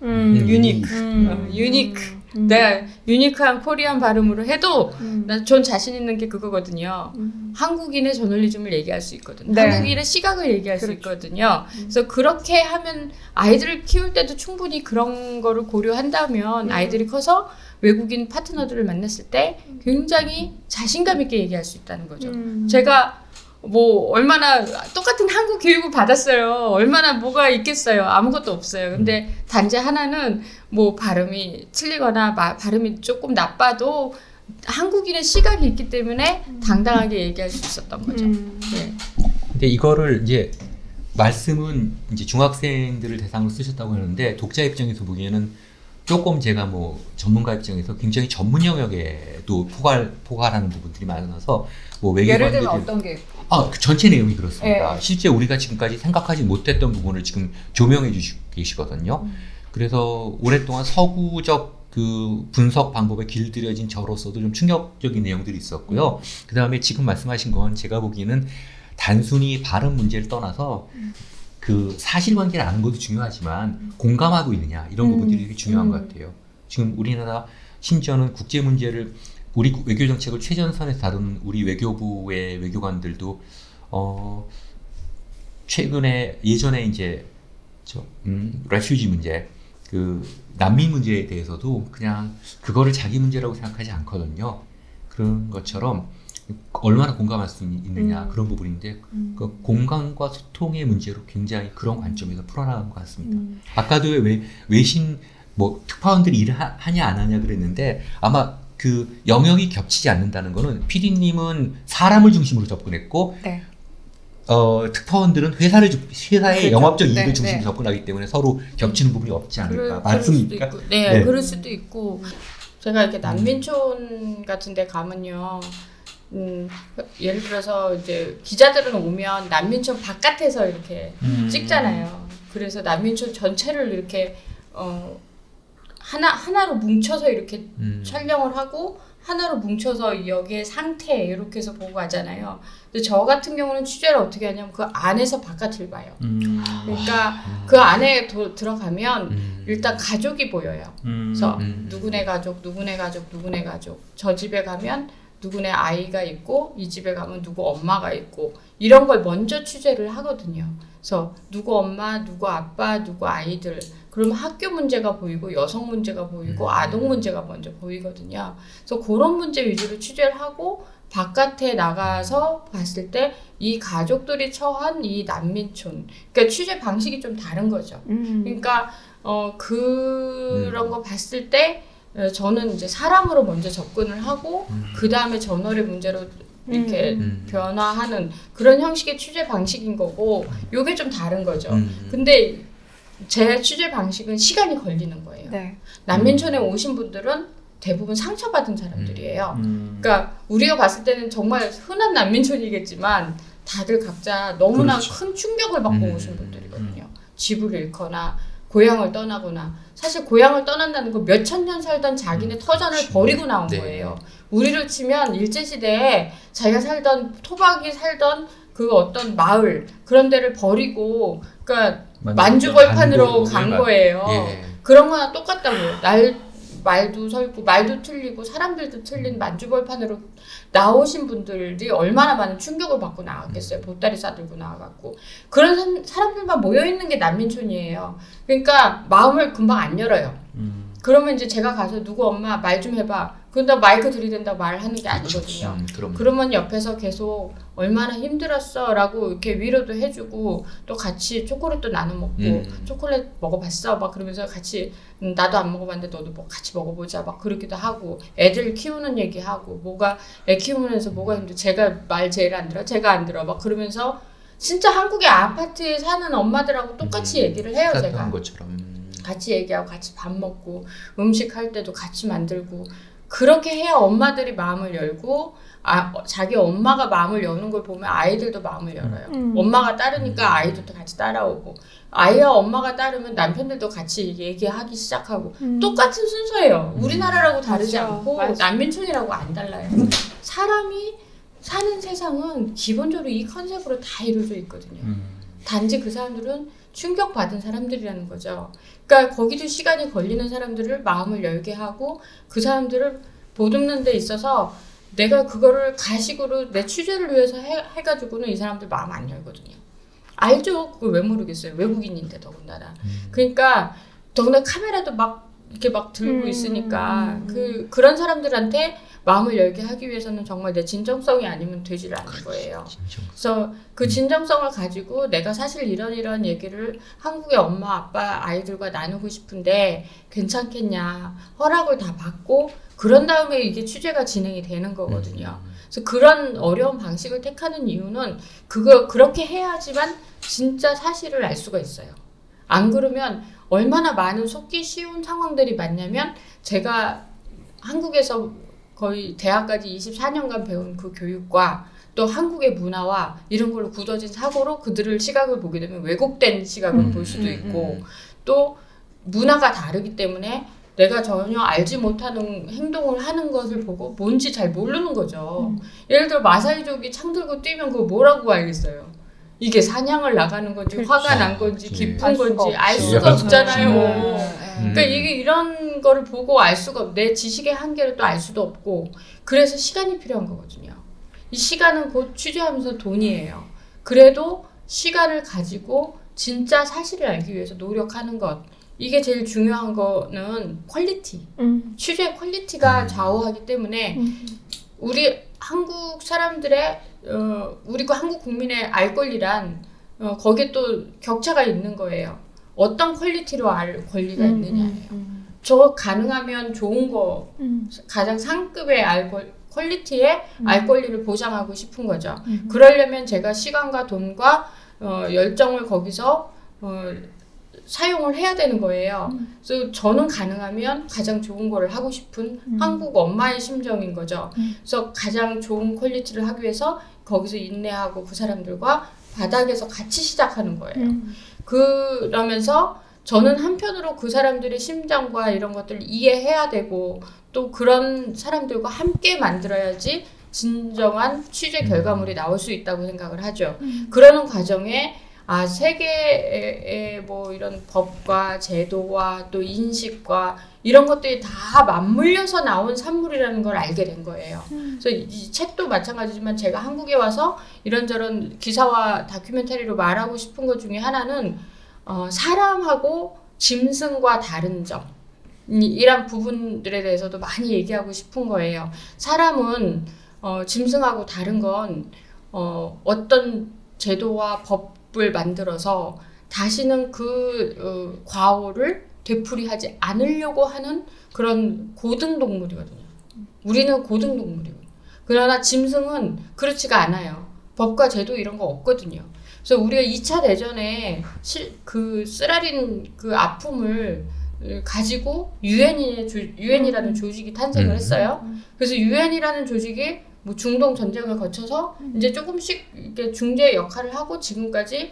내가 유니크한 코리안 발음으로 해도 전 자신 있는 게 그거거든요. 한국인의 저널리즘을 얘기할 수 있거든요. 네. 한국인의 시각을 얘기할 수 있거든요. 그래서 그렇게 하면 아이들을 키울 때도 충분히 그런 거를 고려한다면 아이들이 커서 외국인 파트너들을 만났을 때 굉장히 자신감 있게 얘기할 수 있다는 거죠. 제가 뭐 얼마나 똑같은 한국 교육을 받았어요. 얼마나 뭐가 있겠어요. 아무것도 없어요. 근데 단지 하나는 뭐 발음이 틀리거나 발음이 조금 나빠도 한국인의 시각이 있기 때문에 당당하게 얘기할 수 있었던 거죠. 네. 근데 이거를 이제 말씀은 이제 중학생들을 대상으로 쓰셨다고 하는데 독자 입장에서 보기에는 조금 제가 뭐 전문가 입장에서 굉장히 전문 영역에도 포괄하는 부분들이 많아서 뭐 외교관들이 예를 들면 어떤 게? 그 전체 내용이 그렇습니다. 네. 실제 우리가 지금까지 생각하지 못했던 부분을 지금 조명해 주시고 계시거든요. 그래서 오랫동안 서구적 그 분석 방법에 길들여진 저로서도 좀 충격적인 내용들이 있었고요. 그 다음에 지금 말씀하신 건 제가 보기에는 단순히 발음 문제를 떠나서 그 사실관계를 아는 것도 중요하지만 공감하고 있느냐 이런 부분들이 되게 중요한 것 같아요. 지금 우리나라 심지어는 국제 문제를 우리 외교 정책을 최전선에서 다루는 우리 외교부의 외교관들도 최근에 예전에 이제 레퓨지 문제 그 난민 문제에 대해서도 그냥 그거를 자기 문제라고 생각하지 않거든요. 그런 것처럼 얼마나 공감할 수 있느냐 그런 부분인데 그 공감과 소통의 문제로 굉장히 그런 관점에서 풀어나간 것 같습니다. 아까도 외신 뭐 특파원들이 일을 하냐 안 하냐 그랬는데 아마 그 영역이 겹치지 않는다는 거는 PD님은 사람을 중심으로 접근했고 네. 특파원들은 회사의 그렇죠. 영업적 이익을 네, 중심으로 네. 접근하기 때문에 서로 겹치는 부분이 없지 않을까. 그럴 맞습니까? 수도 있고, 네, 네. 그럴 수도 있고. 제가 이렇게 난민촌 같은 데 가면요. 예를 들어서 이제 기자들은 오면 난민촌 바깥에서 이렇게 찍잖아요. 그래서 난민촌 전체를 이렇게 하나로 뭉쳐서 이렇게 촬영을 하고 하나로 뭉쳐서 여기의 상태 이렇게 해서 보고 가잖아요. 근데 저 같은 경우는 취재를 어떻게 하냐면 그 안에서 바깥을 봐요. 그러니까 그 안에 들어가면 일단 가족이 보여요. 그래서 누구네 가족, 누구네 가족, 누구네 가족. 저 집에 가면 누구네 아이가 있고 이 집에 가면 누구 엄마가 있고 이런 걸 먼저 취재를 하거든요. 그래서 누구 엄마, 누구 아빠, 누구 아이들 그러면 학교 문제가 보이고 여성 문제가 보이고 아동 문제가 먼저 보이거든요. 그래서 그런 문제 위주로 취재를 하고 바깥에 나가서 봤을 때 이 가족들이 처한 이 난민촌 그러니까 취재 방식이 좀 다른 거죠. 그러니까 그런 거 봤을 때 저는 이제 사람으로 먼저 접근을 하고 그 다음에 저널의 문제로 이렇게 변화하는 그런 형식의 취재 방식인 거고 요게 좀 다른 거죠. 근데 제 취재 방식은 시간이 걸리는 거예요. 네. 난민촌에 오신 분들은 대부분 상처받은 사람들이에요. 그러니까 우리가 봤을 때는 정말 흔한 난민촌이겠지만 다들 각자 너무나 그렇죠. 큰 충격을 받고 오신 분들이거든요. 집을 잃거나 고향을 떠나거나 사실 고향을 떠난다는 거 몇천 년 살던 자기네 터전을 버리고 나온 네. 거예요. 우리를 치면 일제시대에 자기가 살던 토박이 살던 그 어떤 마을 그런 데를 버리고 그러니까 만주벌판으로 간 거예요. 예. 그런 거나 똑같다고요. 말도 설고 말도 틀리고 사람들도 틀린 만주벌판으로 나오신 분들이 얼마나 많은 충격을 받고 나왔겠어요. 보따리 싸들고 나와갖고 그런 사람들만 모여있는 게 난민촌이에요. 그러니까 마음을 금방 안 열어요. 그러면 이제 제가 가서 누구 엄마 말 좀 해봐. 그런다고 마이크 들이댄다고 말하는 게 아니거든요. 그러면 옆에서 계속 얼마나 힘들었어 라고 이렇게 위로도 해주고 또 같이 초콜릿도 나눠 먹고 초콜릿 먹어봤어? 막 그러면서 같이 나도 안 먹어봤는데 너도 뭐 같이 먹어보자 막 그러기도 하고 애들 키우는 얘기하고 애 키우면서 뭐가 힘들어 제가 말 제일 안 들어 제가 안 들어 막 그러면서 진짜 한국의 아파트에 사는 엄마들하고 똑같이 얘기를 해요. 제가 것처럼. 같이 얘기하고 같이 밥 먹고 음식 할 때도 같이 만들고 그렇게 해야 엄마들이 마음을 열고 자기 엄마가 마음을 여는 걸 보면 아이들도 마음을 열어요. 엄마가 따르니까 아이들도 같이 따라오고 아이와 엄마가 따르면 남편들도 같이 얘기하기 시작하고 똑같은 순서예요. 우리나라라고 다르지 맞아, 않고 맞아. 난민촌이라고 안 달라요. 사람이 사는 세상은 기본적으로 이 컨셉으로 다 이루어져 있거든요. 단지 그 사람들은 충격받은 사람들이라는 거죠. 그러니까 거기도 시간이 걸리는 사람들을 마음을 열게 하고 그 사람들을 보듬는 데 있어서 내가 그거를 가식으로 내 취재를 위해서 해가지고는 이 사람들 마음 안 열거든요. 알죠? 그걸 왜 모르겠어요. 외국인인데 더군다나. 그러니까 더군다나 카메라도 막 이렇게 막 들고 있으니까 그런 사람들한테 마음을 열게 하기 위해서는 정말 내 진정성이 아니면 되지를 않는 거예요. 그래서 그 진정성을 가지고 내가 사실 이런 얘기를 한국의 엄마, 아빠, 아이들과 나누고 싶은데 괜찮겠냐 허락을 다 받고 그런 다음에 이게 취재가 진행이 되는 거거든요. 그래서 그런 어려운 방식을 택하는 이유는 그렇게 해야지만 진짜 사실을 알 수가 있어요. 안 그러면 얼마나 많은 속기 쉬운 상황들이 많냐면 제가 한국에서 거의 대학까지 24년간 배운 그 교육과 또 한국의 문화와 이런 걸로 굳어진 사고로 그들을 시각을 보게 되면 왜곡된 시각을 볼 수도 있고 또 문화가 다르기 때문에 내가 전혀 알지 못하는 행동을 하는 것을 보고 뭔지 잘 모르는 거죠. 예를 들어 마사이족이 창 들고 뛰면 그거 뭐라고 알겠어요? 이게 사냥을 나가는 건지 화가 난 건지 기쁜 건지 알 수가 없잖아요. 그러니까 이게 이런 거를 보고 알 수가 없고 내 지식의 한계를 또 알 수도 없고 그래서 시간이 필요한 거거든요. 이 시간은 곧 취재하면서 돈이에요. 그래도 시간을 가지고 진짜 사실을 알기 위해서 노력하는 것 이게 제일 중요한 거는 퀄리티. 취재 퀄리티가 좌우하기 때문에 우리 한국 사람들의 우리 한국 국민의 알 권리란 거기에 또 격차가 있는 거예요. 어떤 퀄리티로 알 권리가 있느냐예요. 저 가능하면 좋은 거 가장 상급의 퀄리티의 알 권리를 보장하고 싶은 거죠. 그러려면 제가 시간과 돈과 열정을 거기서 사용을 해야 되는 거예요. 그래서 저는 가능하면 가장 좋은 거를 하고 싶은 한국 엄마의 심정인 거죠. 그래서 가장 좋은 퀄리티를 하기 위해서 거기서 인내하고 그 사람들과 바닥에서 같이 시작하는 거예요. 그러면서 저는 한편으로 그 사람들의 심정과 이런 것들을 이해해야 되고 또 그런 사람들과 함께 만들어야지 진정한 취재 결과물이 나올 수 있다고 생각을 하죠. 그러는 과정에 세계의 뭐 이런 법과 제도와 또 인식과 이런 것들이 다 맞물려서 나온 산물이라는 걸 알게 된 거예요. 그래서 이 책도 마찬가지지만 제가 한국에 와서 이런저런 기사와 다큐멘터리로 말하고 싶은 것 중에 하나는 사람하고 짐승과 다른 점 이란 부분들에 대해서도 많이 얘기하고 싶은 거예요. 사람은 짐승하고 다른 건 어떤 제도와 법을 만들어서 다시는 그 과오를 되풀이하지 않으려고 하는 그런 고등동물이거든요. 우리는 고등동물이고. 그러나 짐승은 그렇지가 않아요. 법과 제도 이런 거 없거든요. 그래서 우리가 2차 대전에 그 쓰라린 그 아픔을 가지고 유엔이라는 조직이 탄생을 했어요. 그래서 유엔이라는 조직이 뭐 중동 전쟁을 거쳐서 이제 조금씩 이렇게 중재 역할을 하고 지금까지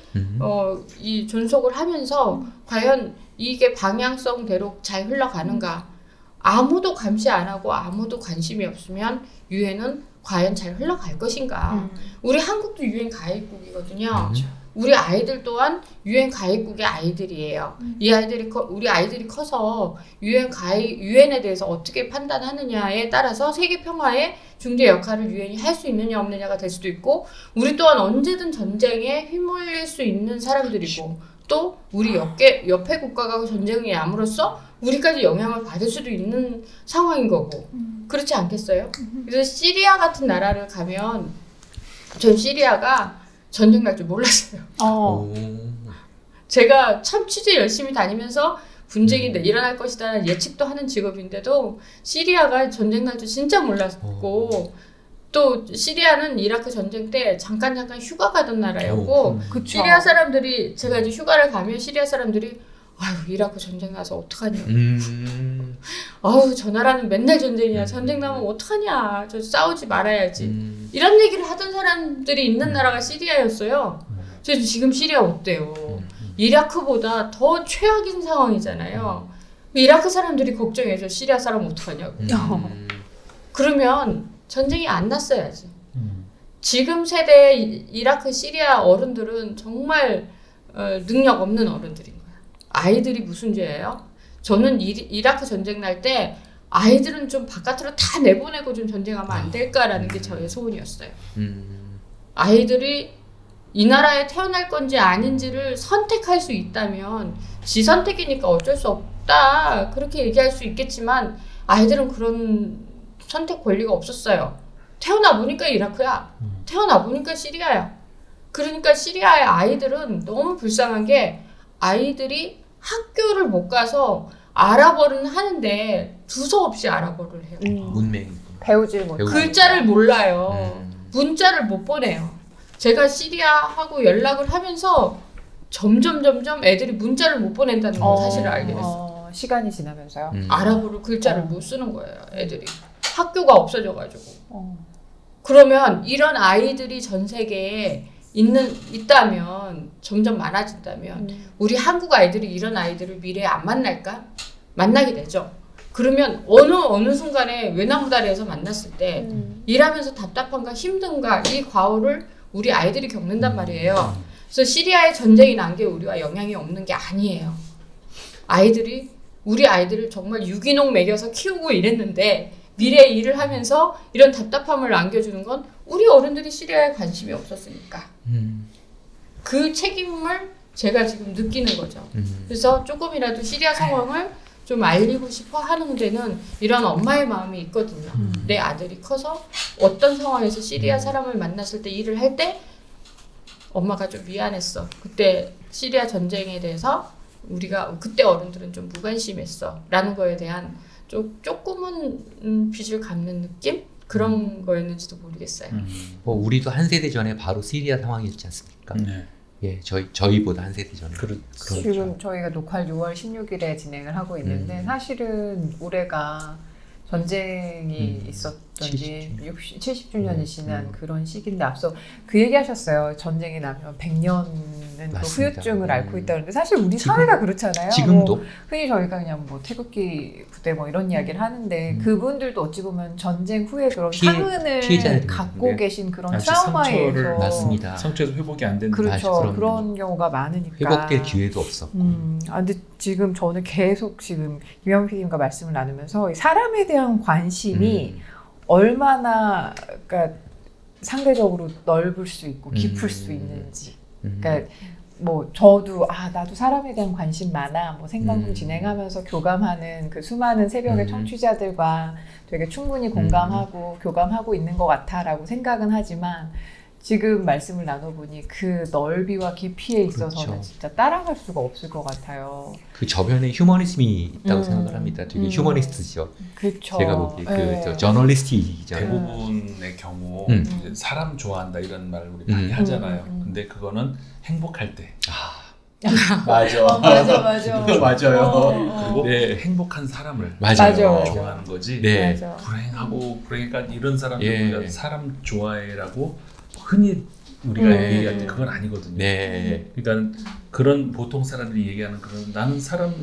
이 존속을 하면서 과연 이게 방향성대로 잘 흘러가는가? 아무도 감시 안 하고 아무도 관심이 없으면 유엔은 과연 잘 흘러갈 것인가? 우리 한국도 유엔 가입국이거든요. 우리 아이들 또한 유엔 가입국의 아이들이에요. 이 아이들이 우리 아이들이 커서 유엔에 대해서 어떻게 판단하느냐에 따라서 세계 평화의 중재 역할을 유엔이 할 수 있느냐 없느냐가 될 수도 있고, 우리 또한 언제든 전쟁에 휘말릴 수 있는 사람들이고, 또 우리 옆에 국가가 전쟁이 남으로써 우리까지 영향을 받을 수도 있는 상황인 거고, 그렇지 않겠어요? 그래서 시리아 같은 나라를 가면, 전 시리아가 전쟁 날 줄 몰랐어요. 제가 참 취재 열심히 다니면서 분쟁이 일어날 것이라는 예측도 하는 직업인데도 시리아가 전쟁 날 줄 진짜 몰랐고, 또 시리아는 이라크 전쟁 때 잠깐 휴가 가던 나라였고, 시리아 사람들이, 제가 이제 휴가를 가면 시리아 사람들이 아유 이라크 전쟁 나서 어떡하냐, 아유 저 나라는 맨날 전쟁이야, 전쟁 나면 어떡하냐, 저 싸우지 말아야지, 이런 얘기를 하던 사람들이 있는 나라가 시리아였어요. 그래서 지금 시리아 어때요? 이라크보다 더 최악인 상황이잖아요. 이라크 사람들이 걱정해서 시리아 사람 어떡하냐고. 그러면 전쟁이 안 났어야지. 지금 세대의 이라크 시리아 어른들은 정말 능력 없는 어른들인 거야. 아이들이 무슨 죄예요? 저는 이라크 전쟁 날 때 아이들은 좀 바깥으로 다 내보내고 좀 전쟁하면 안 될까라는 게 저의 소원이었어요. 아이들이 이 나라에 태어날 건지 아닌지를 선택할 수 있다면, 지 선택이니까 어쩔 수 없다 그렇게 얘기할 수 있겠지만, 아이들은 그런 선택 권리가 없었어요. 태어나 보니까 이라크야, 태어나 보니까 시리아야. 그러니까 시리아의 아이들은 너무 불쌍한 게, 아이들이 학교를 못 가서 아랍어는 하는데 두서없이 아랍어를 해요. 문맹 배우질 못해. 글자를 몰라요. 문자를 못 보내요. 제가 시리아하고 연락을 하면서 점점 애들이 문자를 못 보낸다는 걸 사실을 알게 됐어. 시간이 지나면서요. 아랍어로 글자를 못 쓰는 거예요, 애들이. 학교가 없어져가지고. 그러면 이런 아이들이 전 세계에 있다면, 점점 많아진다면, 우리 한국 아이들이 이런 아이들을 미래에 안 만날까? 만나게 되죠. 그러면 어느 순간에 외나무다리에서 만났을 때 일하면서 답답한가 힘든가 이 과오를 우리 아이들이 겪는단 말이에요. 그래서 시리아의 전쟁이 난 게 우리와 영향이 없는 게 아니에요. 우리 아이들을 정말 유기농 먹여서 키우고 이랬는데, 미래에 일을 하면서 이런 답답함을 안겨주는 건 우리 어른들이 시리아에 관심이 없었으니까. 그 책임을 제가 지금 느끼는 거죠. 그래서 조금이라도 시리아 상황을 좀 알리고 싶어 하는 데는 이런 엄마의 마음이 있거든요. 내 아들이 커서 어떤 상황에서 시리아 사람을 만났을 때 일을 할 때 엄마가 좀 미안했어. 그때 시리아 전쟁에 대해서 우리가 그때 어른들은 좀 무관심했어. 라는 거에 대한 조금은 빚을 갚는 느낌? 그런 거였는지도 모르겠어요. 뭐 우리도 한 세대 전에 바로 시리아 상황이었지 않습니까? 네. 예, 저희보다 한 세대 전에. 지금 저희가 녹화를 6월 16일에 진행을 하고 있는데 사실은 올해가 전쟁이 있었던 지 70주년이 지난 그런 시기인데 앞서 그 얘기하셨어요. 전쟁이 나면 100년은 또 후유증을 앓고 있다는데 사실 우리 사회가 그렇잖아요. 지금도 뭐 흔히 저희가 그냥 뭐 태극기 부대 뭐 이런 이야기를 하는데 그분들도 어찌 보면 전쟁 후에 그런 상흔을 피해자들이 갖고 네. 계신 그런 아직 트라우마에서 상처를 맞습니다. 상처에서 회복이 안 된다. 그렇죠. 그럼요. 그런 경우가 많으니까 회복될 기회도 없었고. 근데 지금 저는 계속 지금 유영 PD님과 말씀을 나누면서 이 사람에 대한 관심이 얼마나 그러니까 상대적으로 넓을 수 있고 깊을 수 있는지. 그러니까 뭐 저도 나도 사람에 대한 관심 많아. 뭐 생방송 진행하면서 교감하는 그 수많은 새벽의 청취자들과 되게 충분히 공감하고 교감하고 있는 것 같아라고 생각은 하지만. 지금 말씀을 나눠보니 그 넓이와 깊이에 있어서는 그렇죠. 진짜 따라갈 수가 없을 것 같아요. 그 저변에 휴머니즘이 있다고 생각을 합니다. 되게 휴머니스트죠. 그렇죠. 제가 보기에 네. 그 저널리스트이죠. 대부분의 경우 이제 사람 좋아한다 이런 말 우리 많이 하잖아요. 근데 그거는 행복할 때. 맞아. 맞아. 맞아요. 그리고 네. 행복한 사람을 맞아. 좋아하는 거지. 네. 맞아. 불행하고 그러니까 이런 사람들 예. 우리가 사람 좋아해라고 흔히 우리가 얘기할 때 그건 아니거든요. 네. 그러니까 그런 보통 사람들이 얘기하는 그런 나는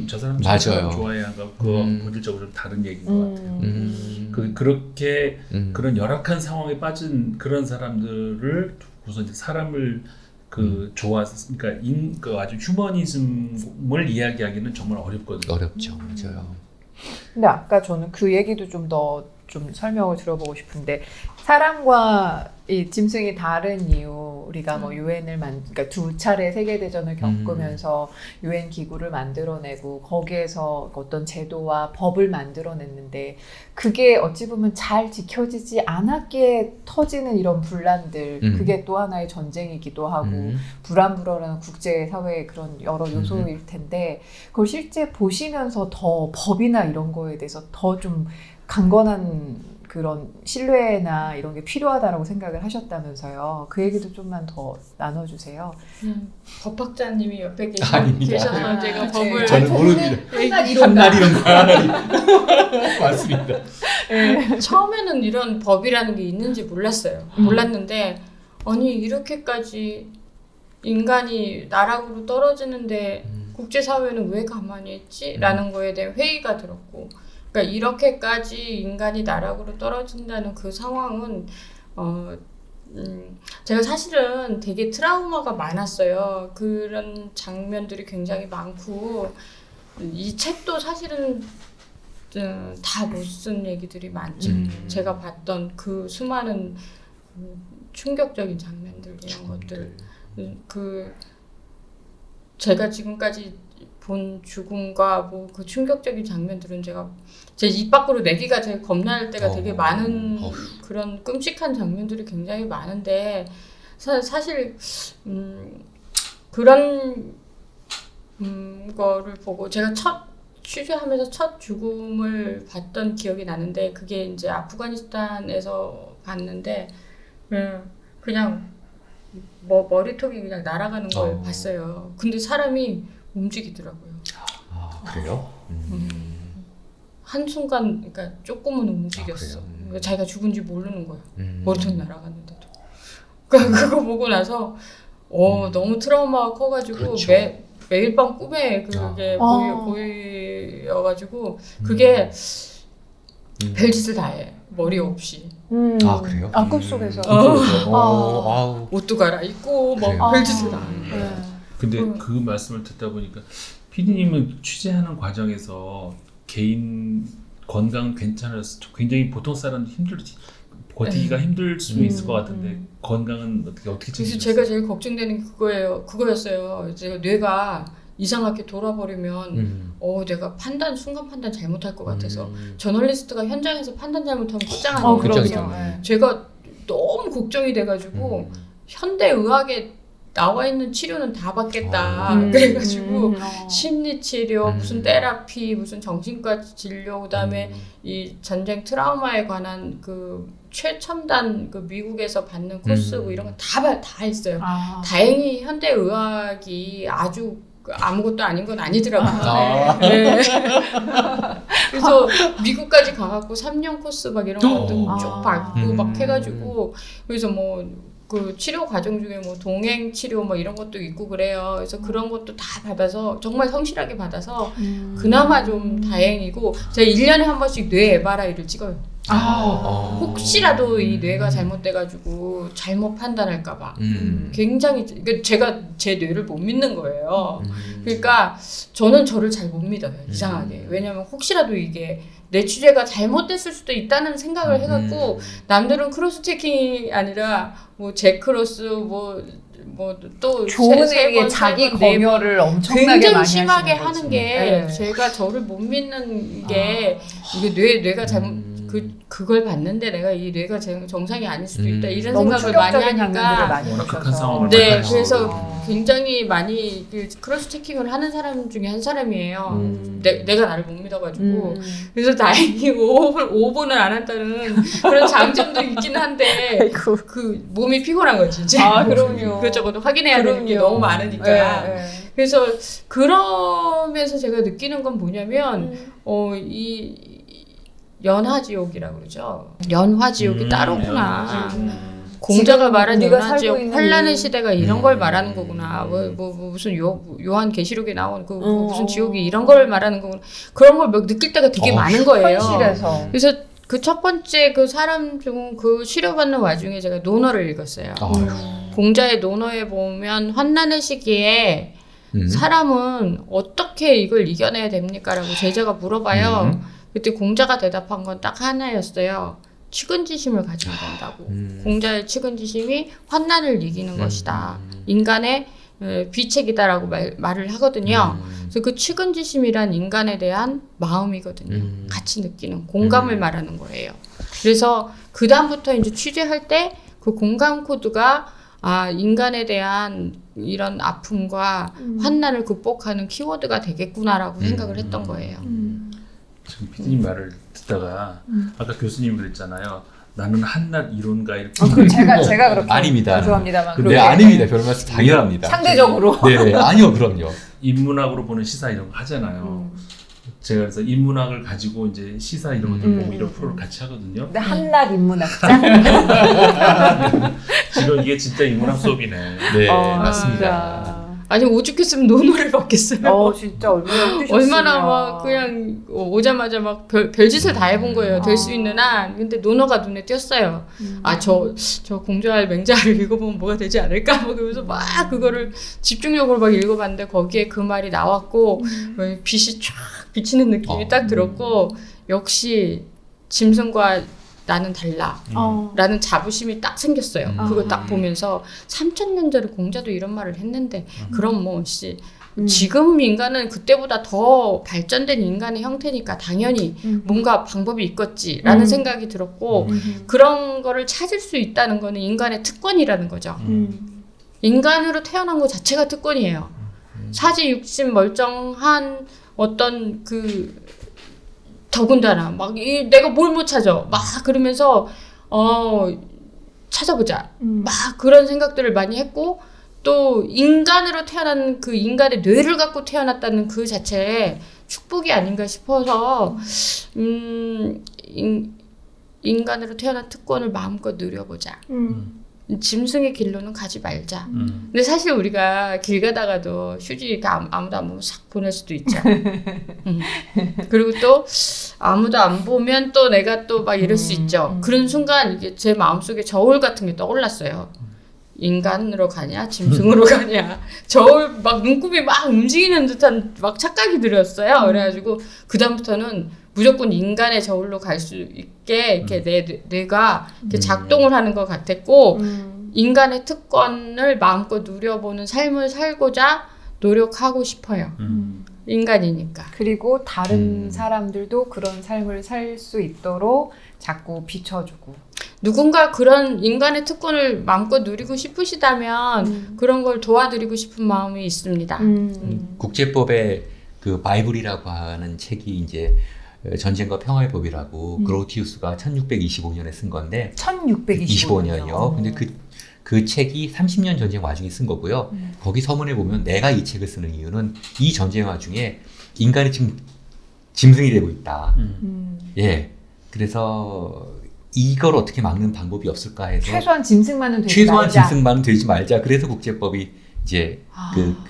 저 사람 맞아요. 좋아해 하고 그거 본질적으로 좀 다른 얘기인 것 같아요. 그렇게 그런 열악한 상황에 빠진 그런 사람들을 두고서 이제 사람을 그러니까 아주 휴머니즘을 이야기하기는 정말 어렵거든요. 어렵죠. 맞아요. 근데 아까 저는 그 얘기도 좀 더 좀 설명을 들어보고 싶은데 사람과 이 짐승이 다른 이유 우리가 뭐 유엔을 그러니까 두 차례 세계 대전을 겪으면서 유엔 기구를 만들어내고 거기에서 어떤 제도와 법을 만들어냈는데 그게 어찌 보면 잘 지켜지지 않았기에 터지는 이런 분란들 그게 또 하나의 전쟁이기도 하고 불안불안한 국제 사회의 그런 여러 요소일 텐데 그걸 실제 보시면서 더 법이나 이런 거에 대해서 더 좀 강건한 그런 신뢰나 이런 게 필요하다라고 생각을 하셨다면서요. 그 얘기도 좀만 더 나눠주세요. 법학자님이 옆에 아닙니다. 계셔서 제가 법을 저는 모릅니다. 한날 이론다. 한날 이론다. 맞습니다. 처음에는 이런 법이라는 게 있는지 몰랐어요. 몰랐는데 아니 이렇게까지 인간이 나락으로 떨어지는데 국제사회는 왜 가만히 있지? 라는 거에 대한 회의가 들었고 그러니까 이렇게까지 인간이 나락으로 떨어진다는 그 상황은 제가 사실은 되게 트라우마가 많았어요. 그런 장면들이 굉장히 많고 이 책도 사실은 다 못 쓴 얘기들이 많죠. 제가 봤던 그 수많은 충격적인 장면들 이런 것들 제가 지금까지 본 죽음과 뭐 그 충격적인 장면들은 제 입 밖으로 내기가 제일 겁날 때가 되게 많은 그런 끔찍한 장면들이 굉장히 많은데 사실 그런 거를 보고 제가 취재하면서 첫 죽음을 봤던 기억이 나는데 그게 이제 아프가니스탄에서 봤는데 그냥 머리통이 그냥 날아가는 걸 봤어요. 근데 사람이 움직이더라고요. 그래요? 한순간 그러니까 조금은 움직였어. 그러니까 자기가 죽은지 모르는 거예요. 머리통이 날아갔는데도. 그러니까 그거 보고 나서 너무 트라우마가 커가지고 그렇죠. 매일 밤 꿈에 그게 보여가지고 그게 별짓을 다 해. 머리 없이. 그래요? 꿈속에서. 옷도 갈아입고 그래요? 별짓을 다 해. 근데 그 말씀을 듣다 보니까 PD님은 취재하는 과정에서 개인 건강 괜찮아서 굉장히 보통 사람 버티기가 힘들 수 있을 것 같은데 건강은 어떻게 그래서 챙기셨어요? 제가 제일 걱정되는 게 그거였어요. 제가 뇌가 이상하게 돌아버리면 내가 순간 판단 잘못할 것 같아서 음. 저널리스트가 현장에서 판단 잘못하면 끝장나는 그렇죠, 거죠. 그렇죠. 제가 너무 걱정이 돼가지고 현대의학에 나와 있는 치료는 다 받겠다. 그래가지고 심리치료, 무슨 테라피, 무슨 정신과 진료, 그다음에 이 전쟁 트라우마에 관한 그 최첨단 그 미국에서 받는 코스 뭐 이런 거 다 했어요. 다행히 현대의학이 아주 아무것도 아닌 건 아니더라고요. 네. 그래서 미국까지 가갖고 3년 코스 막 이런 것도 쭉 받고 막 해가지고 그래서 뭐 그 치료 과정 중에 뭐 동행 치료 뭐 이런 것도 있고 그래요. 그래서 그런 것도 다 받아서 정말 성실하게 받아서 그나마 좀 다행이고 제가 1년에 한 번씩 뇌 MRI를 찍어요. 혹시라도 이 뇌가 잘못돼가지고 잘못 판단할까봐 굉장히 제가 제 뇌를 못 믿는 거예요. 그러니까 저는 저를 잘 못 믿어요. 이상하게. 왜냐면 혹시라도 이게 내 취재가 잘못됐을 수도 있다는 생각을 해갖고 남들은 크로스 체킹이 아니라 뭐 제크로스 뭐 또 좋은 의미의 자기 검열을 엄청나게 굉장히 많이 심하게 하시는 하는 게 네. 제가 저를 못 믿는 게 이게 뇌가 잘못 그걸 봤는데 내가 이 뇌가 정상이 아닐 수도 있다 이런 너무 생각을 많이 충격적인 하니까 장면들을 많이 워낙 극한 보셔서. 상황을 네, 많이 그래서 하시고. 굉장히 많이 크로스 체킹을 하는 사람 중에 한 사람이에요. 내가 나를 못 믿어가지고. 그래서 다행히 5분을 안 한다는 그런 장점도 있긴 한데, 그 몸이 피곤한 거지, 이제. 그럼요. 그것저것 확인해야 되는 게 너무 많으니까. 네. 그래서 그러면서 제가 느끼는 건 뭐냐면, 이 연화지옥이라고 그러죠. 연화지옥이 따로구나. 공자가 말한 우리가 연화지옥 살고 있는 환란의 이- 시대가 이런 걸 말하는 거구나. 뭐 무슨 요한 계시록에 나온 그 무슨 지옥이 이런 걸 말하는 거구나. 그런 걸 막 느낄 때가 되게 많은 거예요. 현실에서. 그래서 그 첫 번째 그 사람 중 그 치료받는 와중에 제가 논어를 읽었어요. 공자의 논어에 보면 환난의 시기에 사람은 어떻게 이걸 이겨내야 됩니까라고 제자가 물어봐요. 그때 공자가 대답한 건 딱 하나였어요. 측은지심을 가지면 된다고. 공자의 측은지심이 환난을 이기는 것이다. 인간의 비책이다라고 말을 하거든요. 그래서 그 측은지심이란 인간에 대한 마음이거든요. 같이 느끼는 공감을 말하는 거예요. 그래서 그 다음부터 이제 취재할 때 그 공감 코드가 인간에 대한 이런 아픔과 환난을 극복하는 키워드가 되겠구나라고 생각을 했던 거예요. 지금 피디님 말을 듣다가 아까 교수님 그랬잖아요. 나는 한낱 이론가일 그 제가 그렇게 아닙니다. 죄송합니다만. 근데 아닙니다. 별 말씀 당연합니다. 상대적으로. 네, 아니요, 그럼요. 인문학으로 보는 시사 이런 거 하잖아요. 제가 그래서 인문학을 가지고 이제 시사 이런 것들 보고 이런 프로를 같이 하거든요. 근데 한낱 인문학자. 지금 이게 진짜 인문학 수업이네. 네, 맞습니다. 아니 오죽했으면 논어를 받겠어요. 진짜 얼마나 힘드셨으면. 얼마나 막 그냥 오자마자 막 별짓을 다 해본 거예요. 될 수 있는 한. 근데 논어가 눈에 띄었어요. 저 공자할 맹자를 읽어보면 뭐가 되지 않을까? 막 그러면서 막 그거를 집중력으로 막 읽어봤는데 거기에 그 말이 나왔고 빛이 쫙 비치는 느낌이 딱 들었고 역시 짐승과 나는 달라 라는 자부심이 딱 생겼어요. 그거 딱 보면서 3000년 전에 공자도 이런 말을 했는데 그럼 뭐 지금 인간은 그때보다 더 발전된 인간의 형태니까 당연히 뭔가 방법이 있겠지라는 생각이 들었고 그런 거를 찾을 수 있다는 거는 인간의 특권이라는 거죠. 인간으로 태어난 것 자체가 특권이에요. 사지 육신 멀쩡한 어떤 더군다나 막 내가 뭘 못 찾아 막 그러면서 찾아보자 막 그런 생각들을 많이 했고 또 인간으로 태어난 그 인간의 뇌를 갖고 태어났다는 그 자체에 축복이 아닌가 싶어서 인간으로 태어난 특권을 마음껏 누려보자. 짐승의 길로는 가지 말자. 근데 사실 우리가 길 가다가도 휴지 아무도 안 보면 싹 보낼 수도 있죠. 그리고 또 아무도 안 보면 또 내가 또 막 이럴 수 있죠. 그런 순간 이게 제 마음속에 저울 같은 게 떠올랐어요. 인간으로 가냐 짐승으로 가냐 저울 막 눈곱이 막 움직이는 듯한 막 착각이 들었어요. 그래가지고 그 다음부터는 무조건 인간의 저울로 갈 수 있게 이렇게 내 뇌가 이렇게 작동을 하는 것 같았고 인간의 특권을 마음껏 누려보는 삶을 살고자 노력하고 싶어요. 인간이니까. 그리고 다른 사람들도 그런 삶을 살 수 있도록 자꾸 비춰주고. 누군가 그런 인간의 특권을 마음껏 누리고 싶으시다면 그런 걸 도와드리고 싶은 마음이 있습니다. 국제법의 그 바이블이라고 하는 책이 이제 전쟁과 평화의 법이라고 그로티우스가 1625년에 쓴 건데 1625년이요. 근데 그 책이 30년 전쟁 와중에 쓴 거고요. 거기 서문에 보면 내가 이 책을 쓰는 이유는 이 전쟁 와중에 인간이 지금 짐승이 되고 있다. 예. 그래서 이걸 어떻게 막는 방법이 없을까 해서 최소한 짐승만은 되지 최소한 말자. 짐승만은 되지 말자. 그래서 국제법이 이제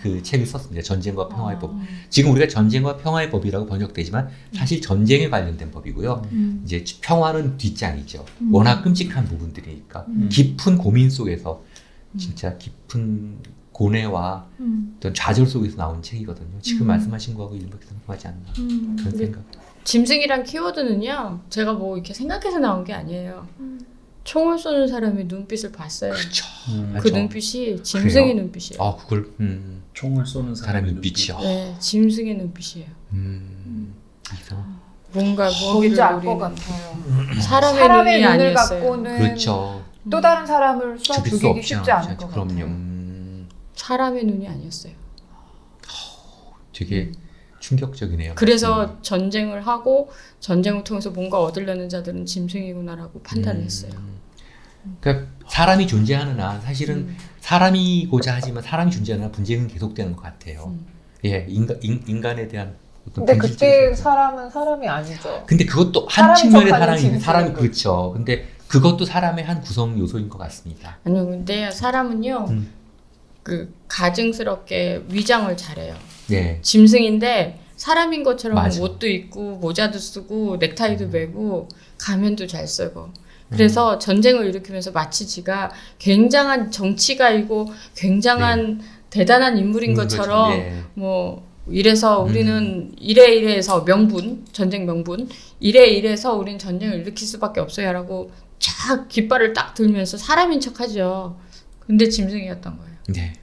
그 책을 썼습니다. 전쟁과 평화의 법. 지금 우리가 전쟁과 평화의 법이라고 번역되지만 사실 전쟁에 관련된 법이고요. 이제 평화는 뒷장이죠. 워낙 끔찍한 부분들이니까 깊은 고민 속에서 진짜 깊은 고뇌와 어떤 좌절 속에서 나온 책이거든요. 지금 말씀하신 거하고 일맥상통하지 않나 그런 생각. 짐승이란 키워드는요, 제가 뭐 이렇게 생각해서 나온 게 아니에요. 총을 쏘는 사람의 눈빛을 봤어요. 그렇죠. 그 눈빛이 짐승의 눈빛이에요. 아 그걸 총을 쏘는 사람의 눈빛이요. 네, 짐승의 눈빛이에요. 이상. 뭔가 뭔지 알 것 노리는 같아요. 사람의 사람의 눈이 눈을 아니었어요. 갖고는 그렇죠. 또 다른 사람을 쏴 죽일 수 죽이기 없죠. 쉽지 않을 것 그럼요. 같아요. 사람의 눈이 아니었어요. 되게 충격적이네요. 그래서 전쟁을 하고 전쟁을 통해서 뭔가 얻으려는 자들은 짐승이구나라고 판단을 했어요. 그러니까 사람이 존재하는 한 사실은 사람이고자 하지만 사람이 존재하는 한 분쟁은 계속되는 것 같아요. 예, 인간에 대한 어떤 근데 본질적인 그때 존재. 사람은 사람이 아니죠. 근데 그것도 한 사람이 측면의 접하는 사람이 사람이 짐승이고. 그렇죠. 근데 그것도 사람의 한 구성 요소인 것 같습니다. 아니요, 근데 사람은요, 그 가증스럽게 위장을 잘해요. 네. 짐승인데 사람인 것처럼 맞아. 옷도 입고 모자도 쓰고 넥타이도 매고 가면도 잘 쓰고. 그래서 전쟁을 일으키면서 마치 지가 굉장한 정치가이고 굉장한 대단한 인물인 것처럼 예. 뭐 이래서 우리는 이래서 명분, 전쟁 명분 이래서 우린 전쟁을 일으킬 수밖에 없어요라고 쫙 깃발을 딱 들면서 사람인 척하죠. 근데 짐승이었던 거예요. 네.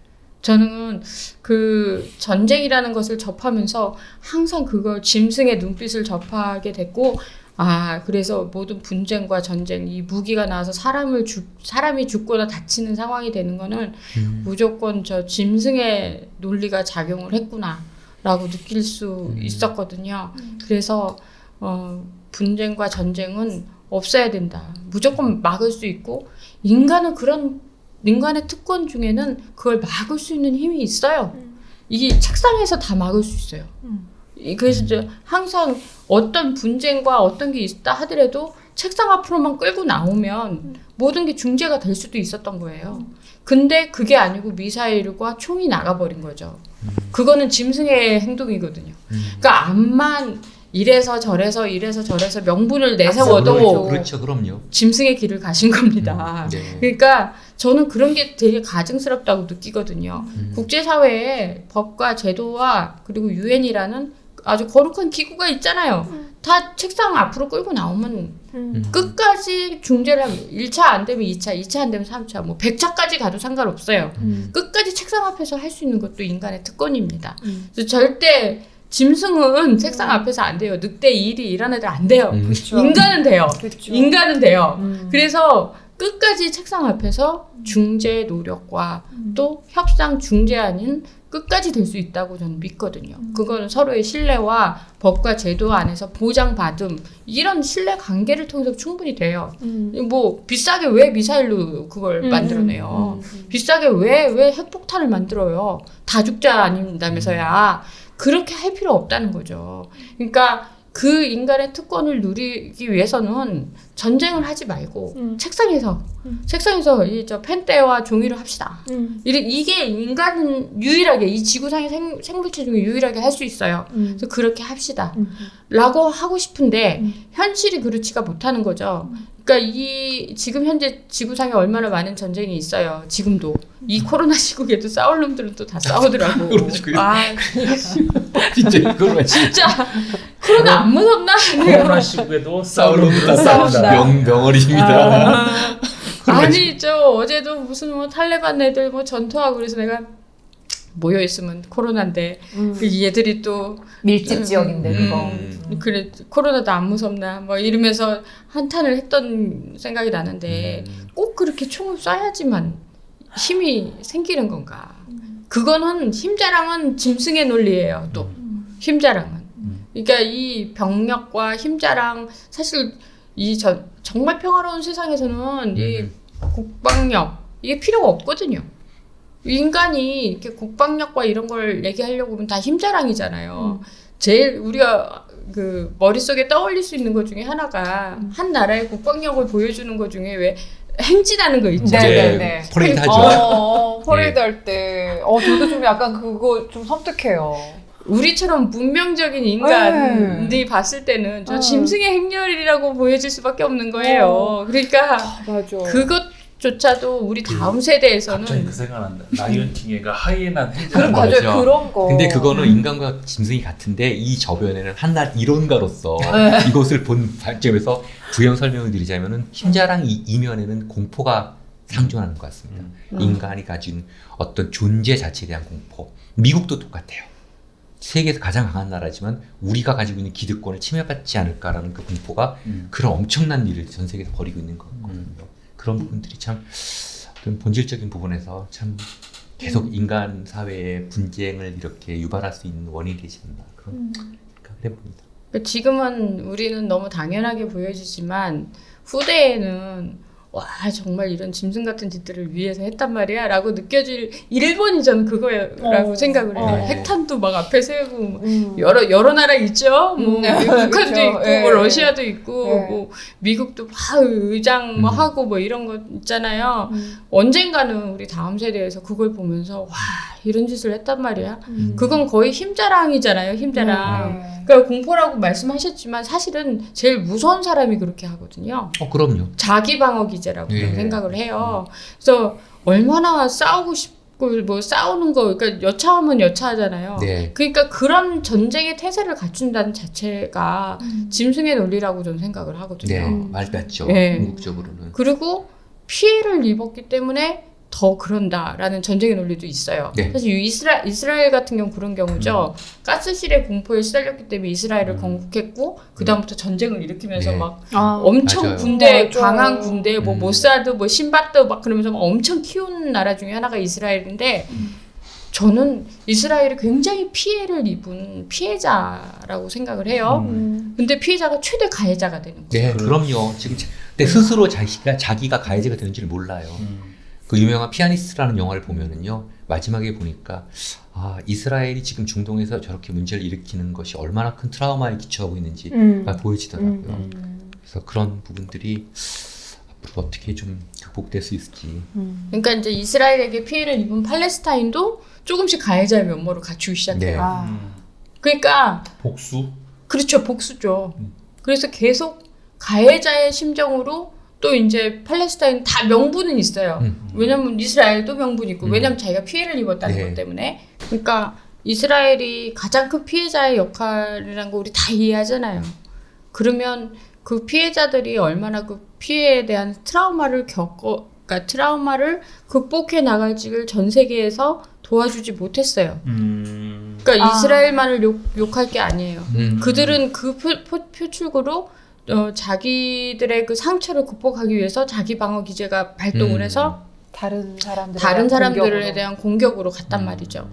저는 그 전쟁이라는 것을 접하면서 항상 그걸 짐승의 눈빛을 접하게 됐고, 아, 그래서 모든 분쟁과 전쟁, 이 무기가 나와서 사람이 죽거나 다치는 상황이 되는 거는 무조건 저 짐승의 논리가 작용을 했구나라고 느낄 수 있었거든요. 그래서 분쟁과 전쟁은 없어야 된다. 무조건 막을 수 있고, 인간의 특권 중에는 그걸 막을 수 있는 힘이 있어요. 이게 책상에서 다 막을 수 있어요. 그래서 항상 어떤 분쟁과 어떤 게 있다 하더라도 책상 앞으로만 끌고 나오면 모든 게 중재가 될 수도 있었던 거예요. 근데 그게 아니고 미사일과 총이 나가버린 거죠. 그거는 짐승의 행동이거든요. 그러니까 암만 이래서 저래서 명분을 내세워도 그렇죠. 그럼요. 짐승의 길을 가신 겁니다. 네. 그러니까 저는 그런 게 되게 가증스럽다고 느끼거든요. 국제사회에 법과 제도와 그리고 유엔이라는 아주 거룩한 기구가 있잖아요. 다 책상 앞으로 끌고 나오면 끝까지 중재를 하면 1차 안 되면 2차, 2차 안 되면 3차, 뭐 100차까지 가도 상관없어요. 끝까지 책상 앞에서 할 수 있는 것도 인간의 특권입니다. 그래서 절대 짐승은 책상 앞에서 안 돼요. 늑대, 이리 이런 애들 안 돼요. 그렇죠. 인간은 돼요. 그렇죠. 인간은 돼요. 그래서 끝까지 책상 앞에서 중재 노력과 또 협상 중재안은 끝까지 될 수 있다고 저는 믿거든요. 그거는 서로의 신뢰와 법과 제도 안에서 보장받음 이런 신뢰 관계를 통해서 충분히 돼요. 뭐 비싸게 왜 미사일로 그걸 만들어내요? 비싸게 왜 핵폭탄을 만들어요? 다 죽자 아닌다면서야. 그렇게 할 필요 없다는 거죠. 그러니까 그 인간의 특권을 누리기 위해서는 전쟁을 하지 말고 책상에서 이 저 펜대와 종이로 합시다. 이게 인간은 유일하게 이 지구상의 생물체 중에 유일하게 할 수 있어요. 그래서 그렇게 합시다. 라고 하고 싶은데 현실이 그렇지가 못하는 거죠. 그러니까 지금 현재 지구상에 얼마나 많은 전쟁이 있어요. 지금도. 이 코로나 시국에도 싸울 놈들은 또 다 싸우더라고. 진짜 그걸 진짜 코로나 안 무섭나? 코로나 시국에도 싸울 놈들 다 싸운다. 아니 저 어제도 무슨 뭐 탈레반 애들 뭐 전투하고 그래서 내가 모여 있으면 코로나인데 그 얘들이 또 밀집 지역인데 그거. 그래 코로나도 안 무섭나 뭐 이러면서 한탄을 했던 생각이 나는데 꼭 그렇게 총을 쏴야지만 힘이 생기는 건가? 그거는 힘자랑은 짐승의 논리예요. 또 힘자랑은. 그러니까 이 병력과 힘자랑 사실 정말 평화로운 세상에서는 이 국방력 이게 필요가 없거든요. 인간이 이렇게 국방력과 이런 걸 얘기하려고 하면 다 힘자랑이잖아요. 제일 우리가 그 머릿속에 떠올릴 수 있는 것 중에 하나가 한 나라의 국방력을 보여주는 것 중에 왜 행진하는 거 있죠. 네네네. 퍼레이드 하죠. 퍼레이드 할 때. 저도 좀 약간 그거 좀 섬뜩해요. 우리처럼 문명적인 인간이 봤을 때는 저 짐승의 행렬이라고 보여질 수밖에 없는 거예요. 그러니까 맞아. 그것조차도 우리 다음 세대에서는 갑자기 그 생각난다. 라이언킹애가 하이에나 행진. 맞아요. 맞아. 그런 거. 근데 그거는 인간과 짐승이 같은데 이 저변에는 한낱 이론가로서 이것을 본 관점에서 부연 설명을 드리자면은 힘자랑 이면에는 공포가 상존하는 것 같습니다. 인간이 가진 어떤 존재 자체에 대한 공포. 미국도 똑같아요. 세계에서 가장 강한 나라지만 우리가 가지고 있는 기득권을 침해받지 않을까라는 그 공포가 그런 엄청난 일을 전 세계에서 벌이고 있는 거거든요. 그런 부분들이 참 어떤 본질적인 부분에서 참 계속 인간 사회의 분쟁을 이렇게 유발할 수 있는 원인이 되지 않나 그런 생각을 해봅니다. 지금은 우리는 너무 당연하게 보여지지만 후대에는 와 정말 이런 짐승 같은 짓들을 위해서 했단 말이야 라고 느껴질 일본이 저는 그거라고 생각을 해요. 핵탄도 막 앞에 세우고 여러 나라 있죠. 뭐 북한도 그렇죠. 있고 뭐 러시아도 있고 뭐 미국도 막 의장 뭐 하고 뭐 이런 거 있잖아요. 언젠가는 우리 다음 세대에서 그걸 보면서 와 이런 짓을 했단 말이야. 그건 거의 힘자랑이잖아요. 힘자랑. 그러니까 공포라고 말씀하셨지만 사실은 제일 무서운 사람이 그렇게 하거든요. 그럼요. 자기 방어 기제라고 생각을 해요. 그래서 얼마나 싸우고 싶고 뭐 싸우는 거 그러니까 여차하면 여차하잖아요. 네. 그러니까 그런 전쟁의 태세를 갖춘다는 자체가 짐승의 논리라고 저는 생각을 하거든요. 네, 말 같죠. 네. 궁극적으로는. 그리고 피해를 입었기 때문에 더 그런다라는 전쟁의 논리도 있어요. 네. 사실 이스라엘 같은 경우 그런 경우죠. 가스실의 공포에 시달렸기 때문에 이스라엘을 건국했고 그 다음부터 전쟁을 일으키면서 네. 막 아, 엄청 맞아요. 군대 맞아요. 강한 군대 뭐 모사드 뭐 신바드 막 그러면서 막 엄청 키운 나라 중에 하나가 이스라엘인데 저는 이스라엘이 굉장히 피해를 입은 피해자라고 생각을 해요. 근데 피해자가 최대 가해자가 되는 거예요. 네, 그럼요. 지금 근데 스스로 자기가 가해자가 되는지를 몰라요. 그 유명한 피아니스트라는 영화를 보면은요 마지막에 보니까 이스라엘이 지금 중동에서 저렇게 문제를 일으키는 것이 얼마나 큰 트라우마에 기초하고 있는지 보여지더라고요. 그래서 그런 부분들이 앞으로 어떻게 좀 극복될 수 있을지. 그러니까 이제 이스라엘에게 피해를 입은 팔레스타인도 조금씩 가해자의 면모를 갖추기 시작해요. 네. 그러니까 복수? 그렇죠, 복수죠. 그래서 계속 가해자의 심정으로 또 이제 팔레스타인 다 명분은 있어요. 왜냐면 이스라엘도 명분이 있고 왜냐면 자기가 피해를 입었다는 네. 것 때문에. 그러니까 이스라엘이 가장 큰 피해자의 역할이라는 거 우리 다 이해하잖아요. 그러면 그 피해자들이 얼마나 그 피해에 대한 그러니까 트라우마를 극복해 나갈지를 전 세계에서 도와주지 못했어요. 그러니까 이스라엘만을 욕할 게 아니에요. 그들은 그 표출구로 자기들의 그 상처를 극복하기 위해서 자기 방어 기제가 발동을 해서 다른 사람들에 대한 공격으로 갔단 말이죠.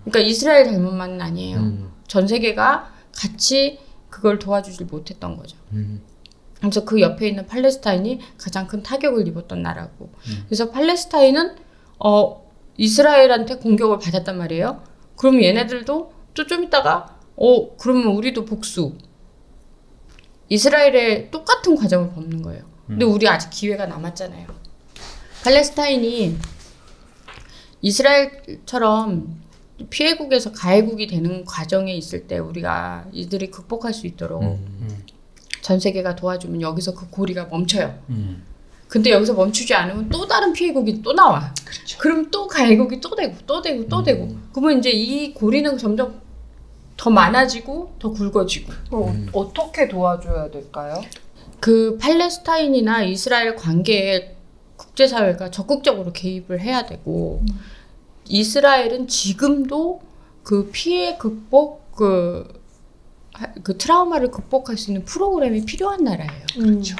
그러니까 이스라엘 잘못만은 아니에요. 전 세계가 같이 그걸 도와주질 못했던 거죠. 그래서 그 옆에 있는 팔레스타인이 가장 큰 타격을 입었던 나라고. 그래서 팔레스타인은 이스라엘한테 공격을 받았단 말이에요. 그럼 얘네들도 또 좀 있다가 그러면 우리도 복수. 이스라엘에 똑같은 과정을 밟는 거예요. 근데 우리 아직 기회가 남았잖아요. 팔레스타인이 이스라엘처럼 피해국에서 가해국이 되는 과정에 있을 때 우리가 이들이 극복할 수 있도록 전 세계가 도와주면 여기서 그 고리가 멈춰요. 근데 여기서 멈추지 않으면 또 다른 피해국이 또 나와. 그렇죠. 그럼 또 가해국이 또 되고. 그러면 이제 이 고리는 점점 더 많아지고 더 굵어지고. 어떻게 도와줘야 될까요? 그 팔레스타인이나 이스라엘 관계에 국제사회가 적극적으로 개입을 해야 되고 이스라엘은 지금도 그 피해 극복 그 트라우마를 극복할 수 있는 프로그램이 필요한 나라예요. 그렇죠.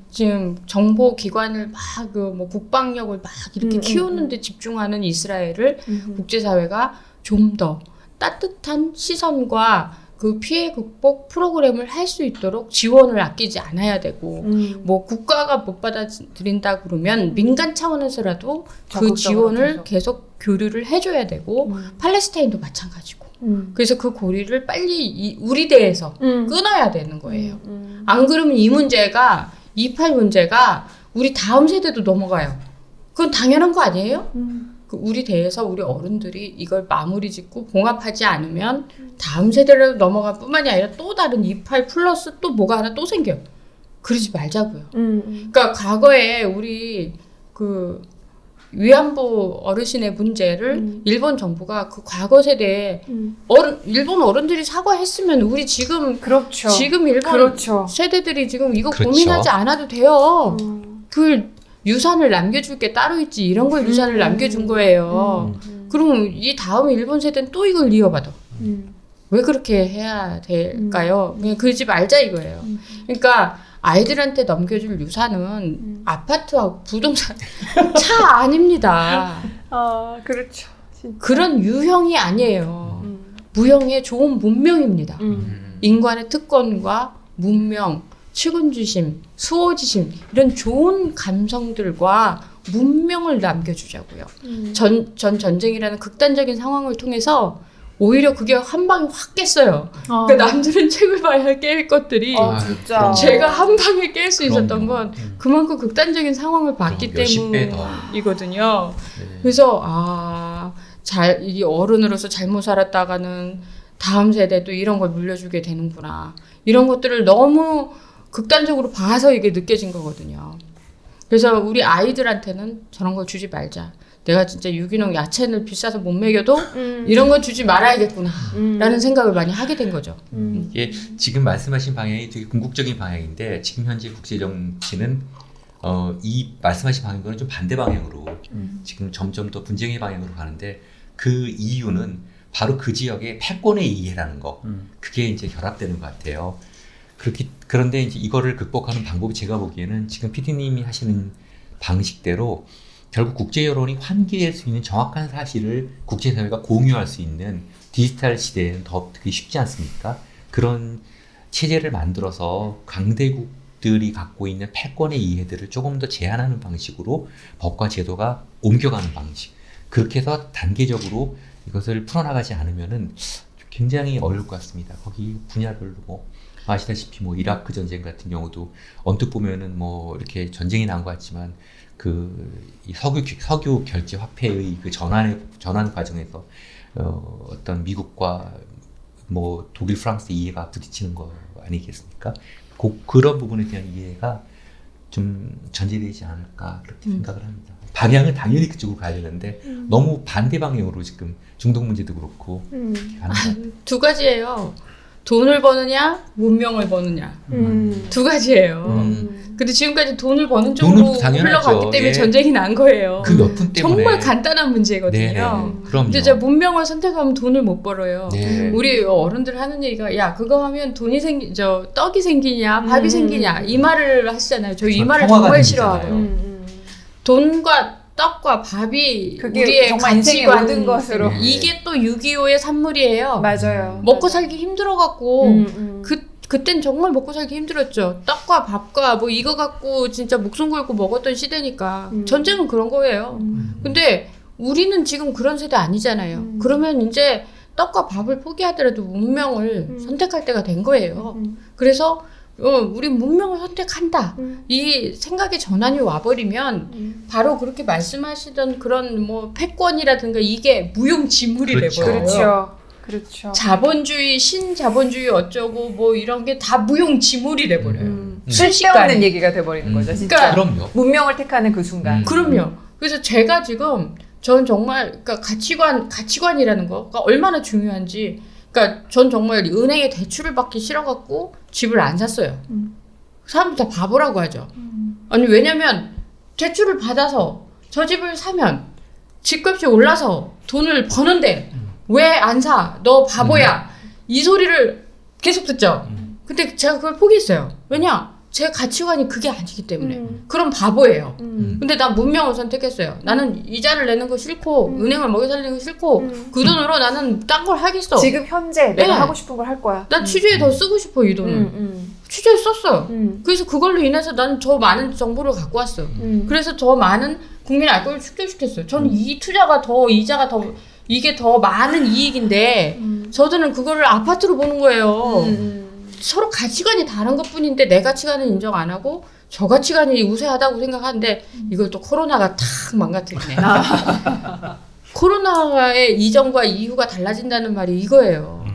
지금 정보 기관을 막 그 뭐 국방력을 막 이렇게 키우는데 집중하는 이스라엘을 국제사회가 좀 더 따뜻한 시선과 그 피해 극복 프로그램을 할 수 있도록 지원을 아끼지 않아야 되고 뭐 국가가 못 받아들인다 그러면 민간 차원에서라도 그 지원을 계속 교류를 해줘야 되고 팔레스타인도 마찬가지고 그래서 그 고리를 빨리 우리 대에서 끊어야 되는 거예요. 안 그러면 이 문제가 2.8 문제가 우리 다음 세대도 넘어가요. 그건 당연한 거 아니에요? 그 우리 대에서 우리 어른들이 이걸 마무리 짓고 봉합하지 않으면 다음 세대로 넘어갈 뿐만이 아니라 또 다른 2.8 플러스 또 뭐가 하나 또 생겨요. 그러지 말자고요. 그러니까 과거에 우리 그 위안부 어르신의 문제를 일본 정부가 그 과거 세대에 일본 어른들이 사과했으면 우리 지금 그렇죠. 지금 일본 그렇죠. 세대들이 지금 이거 그렇죠. 고민하지 않아도 돼요. 그 유산을 남겨줄 게 따로 있지 이런 걸 유산을 남겨준 거예요. 그럼 이 다음 일본 세대는 또 이걸 이어받아. 왜 그렇게 해야 될까요? 그냥 그러지 말자 이거예요. 그러니까 아이들한테 넘겨줄 유산은 아파트하고 부동산 차 아닙니다. 아, 그렇죠. 진짜. 그런 유형이 아니에요. 무형의 좋은 문명입니다. 인간의 특권과 문명, 측은주심, 수호지심 이런 좋은 감성들과 문명을 남겨주자고요. 전쟁이라는 극단적인 상황을 통해서 오히려 그게 한 방에 확 깼어요. 그러니까 남들은 책을 봐야 깰 것들이 진짜. 제가 한 방에 깰 수 있었던 그럼요. 건 그만큼 극단적인 상황을 봤기 몇십 배 더. 때문이거든요. 네. 그래서 이 어른으로서 잘못 살았다가는 다음 세대도 이런 걸 물려주게 되는구나. 이런 것들을 너무 극단적으로 봐서 이게 느껴진 거거든요. 그래서 우리 아이들한테는 저런 걸 주지 말자. 내가 진짜 유기농 야채를 비싸서 못 먹여도 이런 건 주지 말아야겠구나 라는 생각을 많이 하게 된 거죠. 이게 지금 말씀하신 방향이 되게 궁극적인 방향인데 지금 현재 국제 정치는 이 말씀하신 방향과는 좀 반대 방향으로 지금 점점 더 분쟁의 방향으로 가는데 그 이유는 바로 그 지역의 패권의 이해라는 거 그게 이제 결합되는 것 같아요. 그런데 이제 이거를 극복하는 방법이 제가 보기에는 지금 PD님이 하시는 방식대로 결국 국제 여론이 환기될 수 있는 정확한 사실을 국제사회가 공유할 수 있는 디지털 시대에는 더 그게 쉽지 않습니까? 그런 체제를 만들어서 강대국들이 갖고 있는 패권의 이해들을 조금 더 제한하는 방식으로 법과 제도가 옮겨가는 방식. 그렇게 해서 단계적으로 이것을 풀어나가지 않으면은 굉장히 어려울 것 같습니다. 거기 분야별로 뭐 아시다시피 뭐 이라크 전쟁 같은 경우도 언뜻 보면은 뭐 이렇게 전쟁이 난 것 같지만 이 석유 결제 화폐의 그 전환 과정에서 어떤 미국과 뭐 독일, 프랑스 이해가 부딪히는 거 아니겠습니까? 그런 부분에 대한 이해가 좀 전제되지 않을까 그렇게 생각을 합니다. 방향은 당연히 그쪽으로 가야 되는데 너무 반대 방향으로 지금 중동 문제도 그렇고 가는 것 같아요. 두 가지예요. 돈을 버느냐, 문명을 버느냐. 두 가지예요. 근데 지금까지 돈을 버는 쪽으로 돈은 당연하죠. 흘러갔기 때문에 예. 전쟁이 난 거예요. 그 몇 분 때문에 정말 간단한 문제거든요. 네네. 그럼요. 근데 제가 문명을 선택하면 돈을 못 벌어요. 네. 우리 어른들 하는 얘기가 야 그거 하면 떡이 생기냐 밥이 생기냐 이 말을 하시잖아요. 저 이 말을 평화가 정말 생기잖아요. 싫어하고요. 돈과 떡과 밥이 그게 우리의 정말 인생의 가치관 모든 것으로. 이게 또 6.25의 산물이에요. 맞아요. 먹고 살기 힘들어갖고 그 그땐 정말 먹고 살기 힘들었죠. 떡과 밥과 뭐 이거 갖고 진짜 목숨 걸고 먹었던 시대니까 전쟁은 그런 거예요. 근데 우리는 지금 그런 세대 아니잖아요. 그러면 이제 떡과 밥을 포기하더라도 문명을 선택할 때가 된 거예요. 그래서 우리 문명을 선택한다. 이 생각의 전환이 와버리면 바로 그렇게 말씀하시던 그런 뭐 패권이라든가 이게 무용지물이 그렇죠. 돼버려요. 그렇죠. 자본주의, 신자본주의 어쩌고 뭐 이런 게 다 무용지물이 돼버려요. 쓸데없는 얘기가 돼버리는 거죠. 진짜. 그럼요. 문명을 택하는 그 순간. 그럼요. 그래서 제가 지금 전 정말 그러니까 가치관이라는 거가 얼마나 중요한지. 그러니까 전 정말 은행에 대출을 받기 싫어갖고 집을 안 샀어요. 사람들 다 바보라고 하죠. 아니 왜냐면 대출을 받아서 저 집을 사면 집값이 올라서 돈을 버는데 왜 안 사? 너 바보야. 이 소리를 계속 듣죠. 근데 제가 그걸 포기했어요. 왜냐? 제 가치관이 그게 아니기 때문에. 그럼 바보예요. 근데 난 문명을 선택했어요. 나는 이자를 내는 거 싫고 은행을 먹여 살리는 거 싫고 그 돈으로 나는 딴 걸 하겠어. 지금 현재 내가 네. 하고 싶은 걸 할 거야. 난 취재에 더 쓰고 싶어 이 돈을. 취재에 썼어요. 그래서 그걸로 인해서 난 더 많은 정보를 갖고 왔어요. 그래서 더 많은 국민의 알 거를 축소시켰어요. 저는 이 투자가 더 이자가 더 이게 더 많은 이익인데 저들은 그거를 아파트로 보는 거예요. 서로 가치관이 다른 것뿐인데 내 가치관은 인정 안 하고 저 가치관이 우세하다고 생각하는데 이걸 또 코로나가 탁 망가뜨리네. 코로나의 이전과 이후가 달라진다는 말이 이거예요.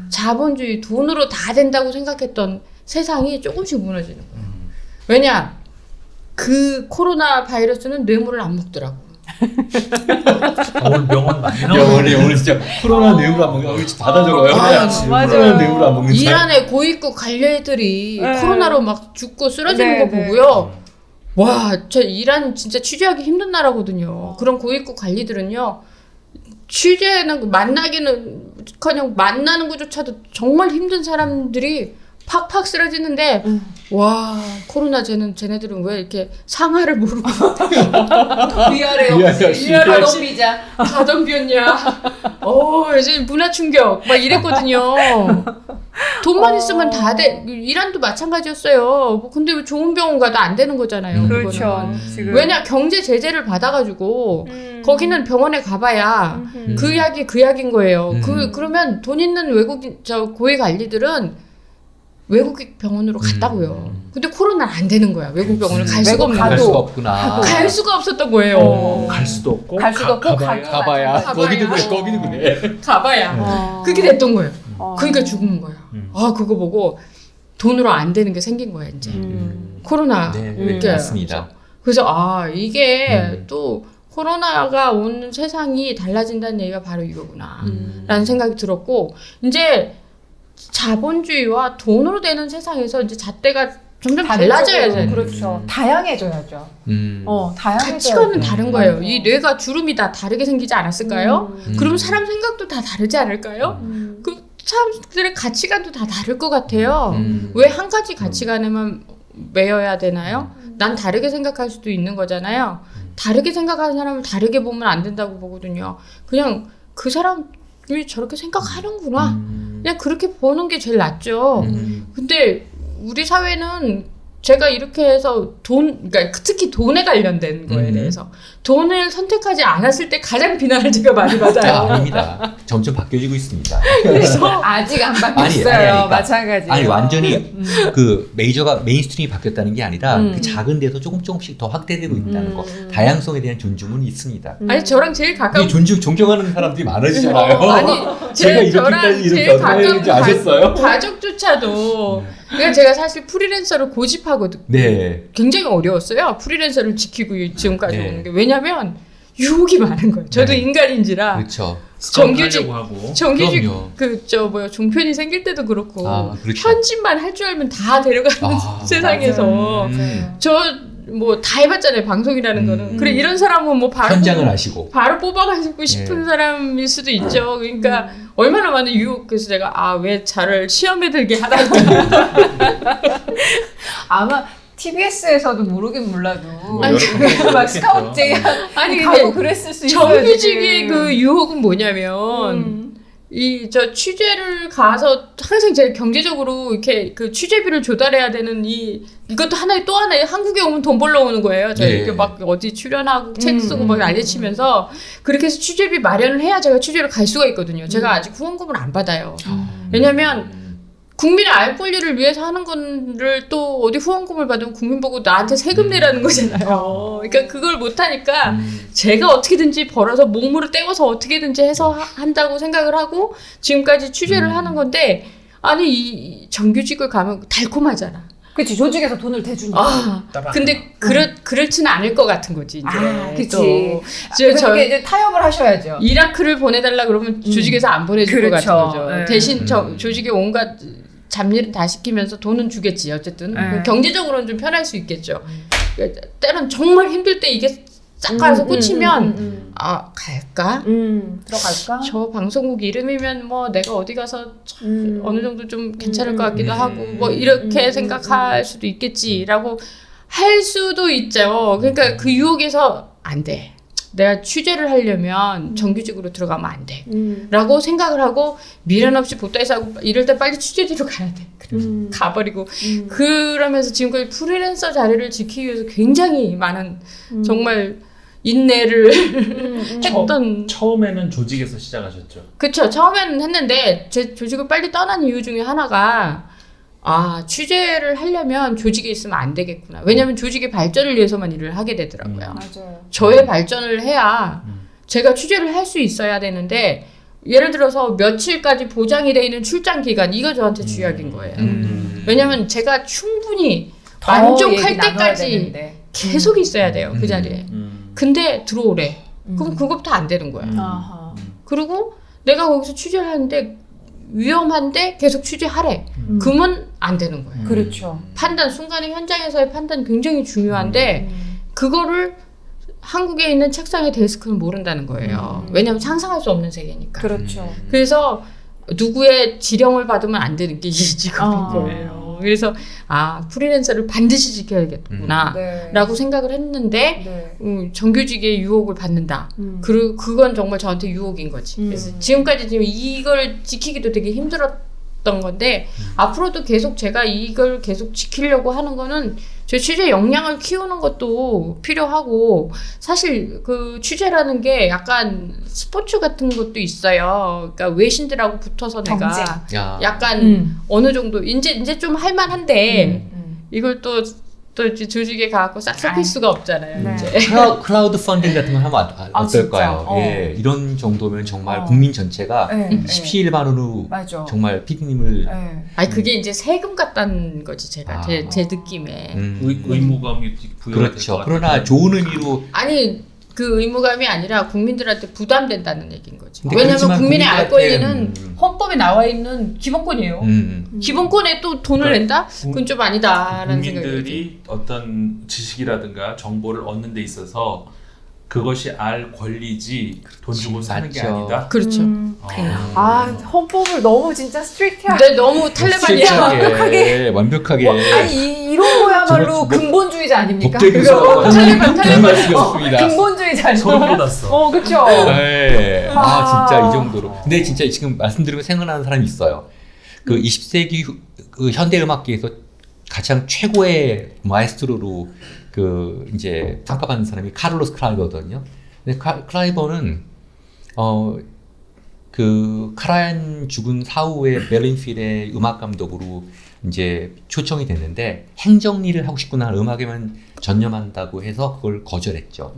자본주의 돈으로 다 된다고 생각했던 세상이 조금씩 무너지는 거예요. 왜냐? 그 코로나 바이러스는 뇌물을 안 먹더라고. 오늘 명언 많이 야, 나오네. 오늘 진짜 코로나 뇌물 안 먹는 거 받아 적어요. 맞아요. 코로나 뇌물 안 먹는 사람. 이란의 고위급 관료들이 네. 코로나로 막 죽고 쓰러지는 네, 거 네. 보고요. 와, 저 이란 진짜 취재하기 힘든 나라거든요. 그런 고위급 관리들은요. 취재는 만나기는 그냥 만나는 것조차도 정말 힘든 사람들이 팍팍 쓰러지는데 와 코로나 쟤네들은 왜 이렇게 상하를 모르고 위아래 없이, 위아래 없이 덤비자. 다 덤볐냐. 이제 문화 충격 막 이랬거든요. 돈만 있으면 다 돼. 이란도 마찬가지였어요. 뭐 근데 왜 좋은 병원 가도 안 되는 거잖아요. 그렇죠. 그거는. 지금 왜냐 경제 제재를 받아가지고 거기는 병원에 가봐야 그 약이 그 약인 거예요. 그러면 돈 있는 외국인 고위 관리들은 외국 병원으로 갔다고요. 근데 코로나는 안 되는 거야. 외국 병원을 갈 수가 없는 갈 거야. 수가 없구나. 갈 수가 없었던 거예요. 갈 수도 없고 갈 수도 없고 가봐야. 가봐야. 거기도 그래. 거기도 그래. 가봐야. 그렇게 됐던 거예요. 그러니까 죽은 거야. 음. 그거 보고 돈으로 안 되는 게 생긴 거야 이제. 코로나. 네, 이렇게. 맞습니다. 그래서 이게 또 코로나가 온 세상이 달라진다는 얘기가 바로 이거구나 라는 생각이 들었고 이제 자본주의와 돈으로 되는 세상에서 이제 잣대가 점점 달라져야 돼. 그렇죠. 다양해져야죠. 다양해져야죠. 가치관은 다른 거예요. 이 뇌가 주름이 다 다르게 생기지 않았을까요? 그러면 사람 생각도 다 다르지 않을까요? 그 사람들의 가치관도 다 다를 것 같아요. 왜 한 가지 가치관에만 매여야 되나요? 난 다르게 생각할 수도 있는 거잖아요. 다르게 생각하는 사람을 다르게 보면 안 된다고 보거든요. 그냥 그 사람이 저렇게 생각하는구나. 그냥 그렇게 보는 게 제일 낫죠. 근데 우리 사회는 제가 이렇게 해서 그러니까 특히 돈에 관련된 거에 대해서 돈을 선택하지 않았을 때 가장 비난을 제가 많이 받아요. 아닙니다. 점점 바뀌어지고 있습니다. 그래서 아직 안 바뀌었어요. 그러니까. 마찬가지예요. 아니 완전히 그 메이저가 메인스트림이 바뀌었다는 게 아니라 그 작은 데서 조금씩 더 확대되고 있다는 거. 다양성에 대한 존중은 있습니다. 아니 저랑 제일 가까운 이 존경하는 사람들이 많아지잖아요. 아니 제가 저랑 이렇게까지 이렇게 제일 어떻게 아셨어요? 가족조차도 그러니까 제가 사실 프리랜서를 고집하거든요. 네. 굉장히 어려웠어요. 프리랜서를 지키고 지금까지 네. 오는 게 왜냐면 유혹이 많은 거예요. 저도 네. 인간인지라 그렇죠. 정규직 하려고 하고. 그럼요. 종편이 생길 때도 그렇고 그렇죠. 편집만 할 줄 알면 다 데려가는 세상에서 저 뭐 다 해봤잖아요. 방송이라는 거는. 그래 이런 사람은 뭐 바로 현장을 아시고. 바로 뽑아가지고 싶은 사람일 수도 있죠. 그러니까 얼마나 많은 유혹. 그래서 내가 왜 저를 시험에 들게 하라고. 아마 TBS에서도 모르긴 몰라도 아니, 막 스카우트 아니 가고 근데 그랬을 수 있어요. 정규직의 지금. 그 유혹은 뭐냐면 저 취재를 가서 항상 제가 경제적으로 이렇게 그 취재비를 조달해야 되는 이것도 또 하나의 한국에 오면 돈 벌러 오는 거예요. 제가 이렇게 막 어디 출연하고 책 쓰고 막 난리치면서 그렇게 해서 취재비 마련을 해야 제가 취재를 갈 수가 있거든요. 제가 아직 후원금을 안 받아요. 왜냐면 국민의 알 권리를 위해서 하는 거를 또 어디 후원금을 받으면 국민 보고 나한테 세금 내라는 거잖아요. 그러니까 그걸 못하니까 제가 어떻게든지 벌어서 몸으로 때워서 어떻게든지 해서 한다고 생각을 하고 지금까지 취재를 하는 건데 아니 이 정규직을 가면 달콤하잖아. 그치 조직에서 돈을 대주니까. 근데 그렇지는 않을 것 같은 거지 이제. 그치. 저 이제 타협을 하셔야죠. 이라크를 보내달라 그러면 조직에서 안 보내줄 것 그렇죠. 같은 거죠. 네. 대신 조직에 온갖 잡일은 다 시키면서 돈은 주겠지 어쨌든 경제적으로는 좀 편할 수 있겠죠. 때론 정말 힘들 때 이게 싹 가서 꽂히면 아 갈까? 들어갈까? 저 방송국 이름이면 뭐 내가 어디 가서 어느 정도 좀 괜찮을 것 같기도 하고 뭐 이렇게 생각할 수도 있겠지라고 할 수도 있죠. 그러니까 그 유혹에서 안 돼. 내가 취재를 하려면 정규직으로 들어가면 안 돼. 라고 생각을 하고 미련 없이 보따리 싸고 이럴 때 빨리 취재지로 가야 돼. 가버리고 그러면서 지금까지 프리랜서 자리를 지키기 위해서 굉장히 많은 정말 인내를 했던 처음에는 조직에서 시작하셨죠. 그쵸. 처음에는 했는데 제 조직을 빨리 떠난 이유 중에 하나가 아 취재를 하려면 조직에 있으면 안 되겠구나. 왜냐하면 조직의 발전을 위해서만 일을 하게 되더라고요. 맞아요. 저의 발전을 해야 제가 취재를 할 수 있어야 되는데 예를 들어서 며칠까지 보장이 돼 있는 출장 기간 이거 저한테 쥐약인 거예요. 왜냐하면 제가 충분히 만족할 때까지 계속 있어야 돼요. 그 자리에. 근데 들어오래. 그럼 그것부터 안 되는 거야. 아하. 그리고 내가 거기서 취재를 하는데 위험한데 계속 취재하래. 그러면 안 되는 거예요. 그렇죠. 판단, 순간의 현장에서의 판단 굉장히 중요한데 그거를 한국에 있는 책상의 데스크는 모른다는 거예요. 왜냐하면 상상할 수 없는 세계니까. 그렇죠. 그래서 누구의 지령을 받으면 안 되는 게 이 직업인 거예요. 그래서 아 프리랜서를 반드시 지켜야겠구나 네. 라고 생각을 했는데 정규직의 유혹을 받는다. 그건 정말 저한테 유혹인 거지. 그래서 지금까지 지금 이걸 지키기도 되게 힘들었던 건데 앞으로도 계속 제가 이걸 계속 지키려고 하는 거는 제 취재 역량을 키우는 것도 필요하고 사실 그 취재라는 게 약간 스포츠 같은 것도 있어요. 그러니까 외신들하고 붙어서 경쟁. 내가 약간 어느 정도 이제 좀 할만한데 이걸 또 이제 조직에 가고 싹 섞일 수가 없잖아요. 네. 이제. 크라우드 펀딩 같은 거 하면 어떨까요? 진짜? 예, 이런 정도면 정말 국민 전체가 네. 십시일반으로 맞아. 정말 PD님을 네. 아니 그게 이제 세금 같다는 거지 제가 제 느낌에. 의무감이 부여가 될것 그렇죠. 같아요. 그러나 좋은 의미로 아니 그 의무감이 아니라 국민들한테 부담된다는 얘기인 거지. 근데 왜냐하면 그렇지만 국민의 알 국민들한테, 권리는 헌법에 나와 있는 기본권이에요. 기본권에 또 돈을 그러니까 낸다? 그건 좀 아니다라는 생각이 들지. 국민들이 어떤 지식이라든가 정보를 얻는 데 있어서 그것이 알 권리지 돈 주고 사는 게 맞죠. 아니다. 그렇죠. 아 헌법을 너무 진짜 스트릭트하게. 근데 너무 탈레반이야. 완벽하게 아니 이런 거야말로 근본주의자 아닙니까? 법대교사 탈레반. 말씀이었습니다. 근본주의자. 소름 돋았어. 그렇죠. 네. 진짜 이 정도로. 근데 진짜 지금 말씀드리고 생각나는 사람이 있어요. 그 20세기 그 현대 음악계에서 가장 최고의 마에스트로로 그 이제 평가받는 사람이 카를로스 클라이버거든요. 근데 클라이버는 그 카라얀 죽은 사후에 멜린필의 음악 감독으로 이제 초청이 됐는데 행정일을 하고 싶구나 음악에만 전념한다고 해서 그걸 거절했죠.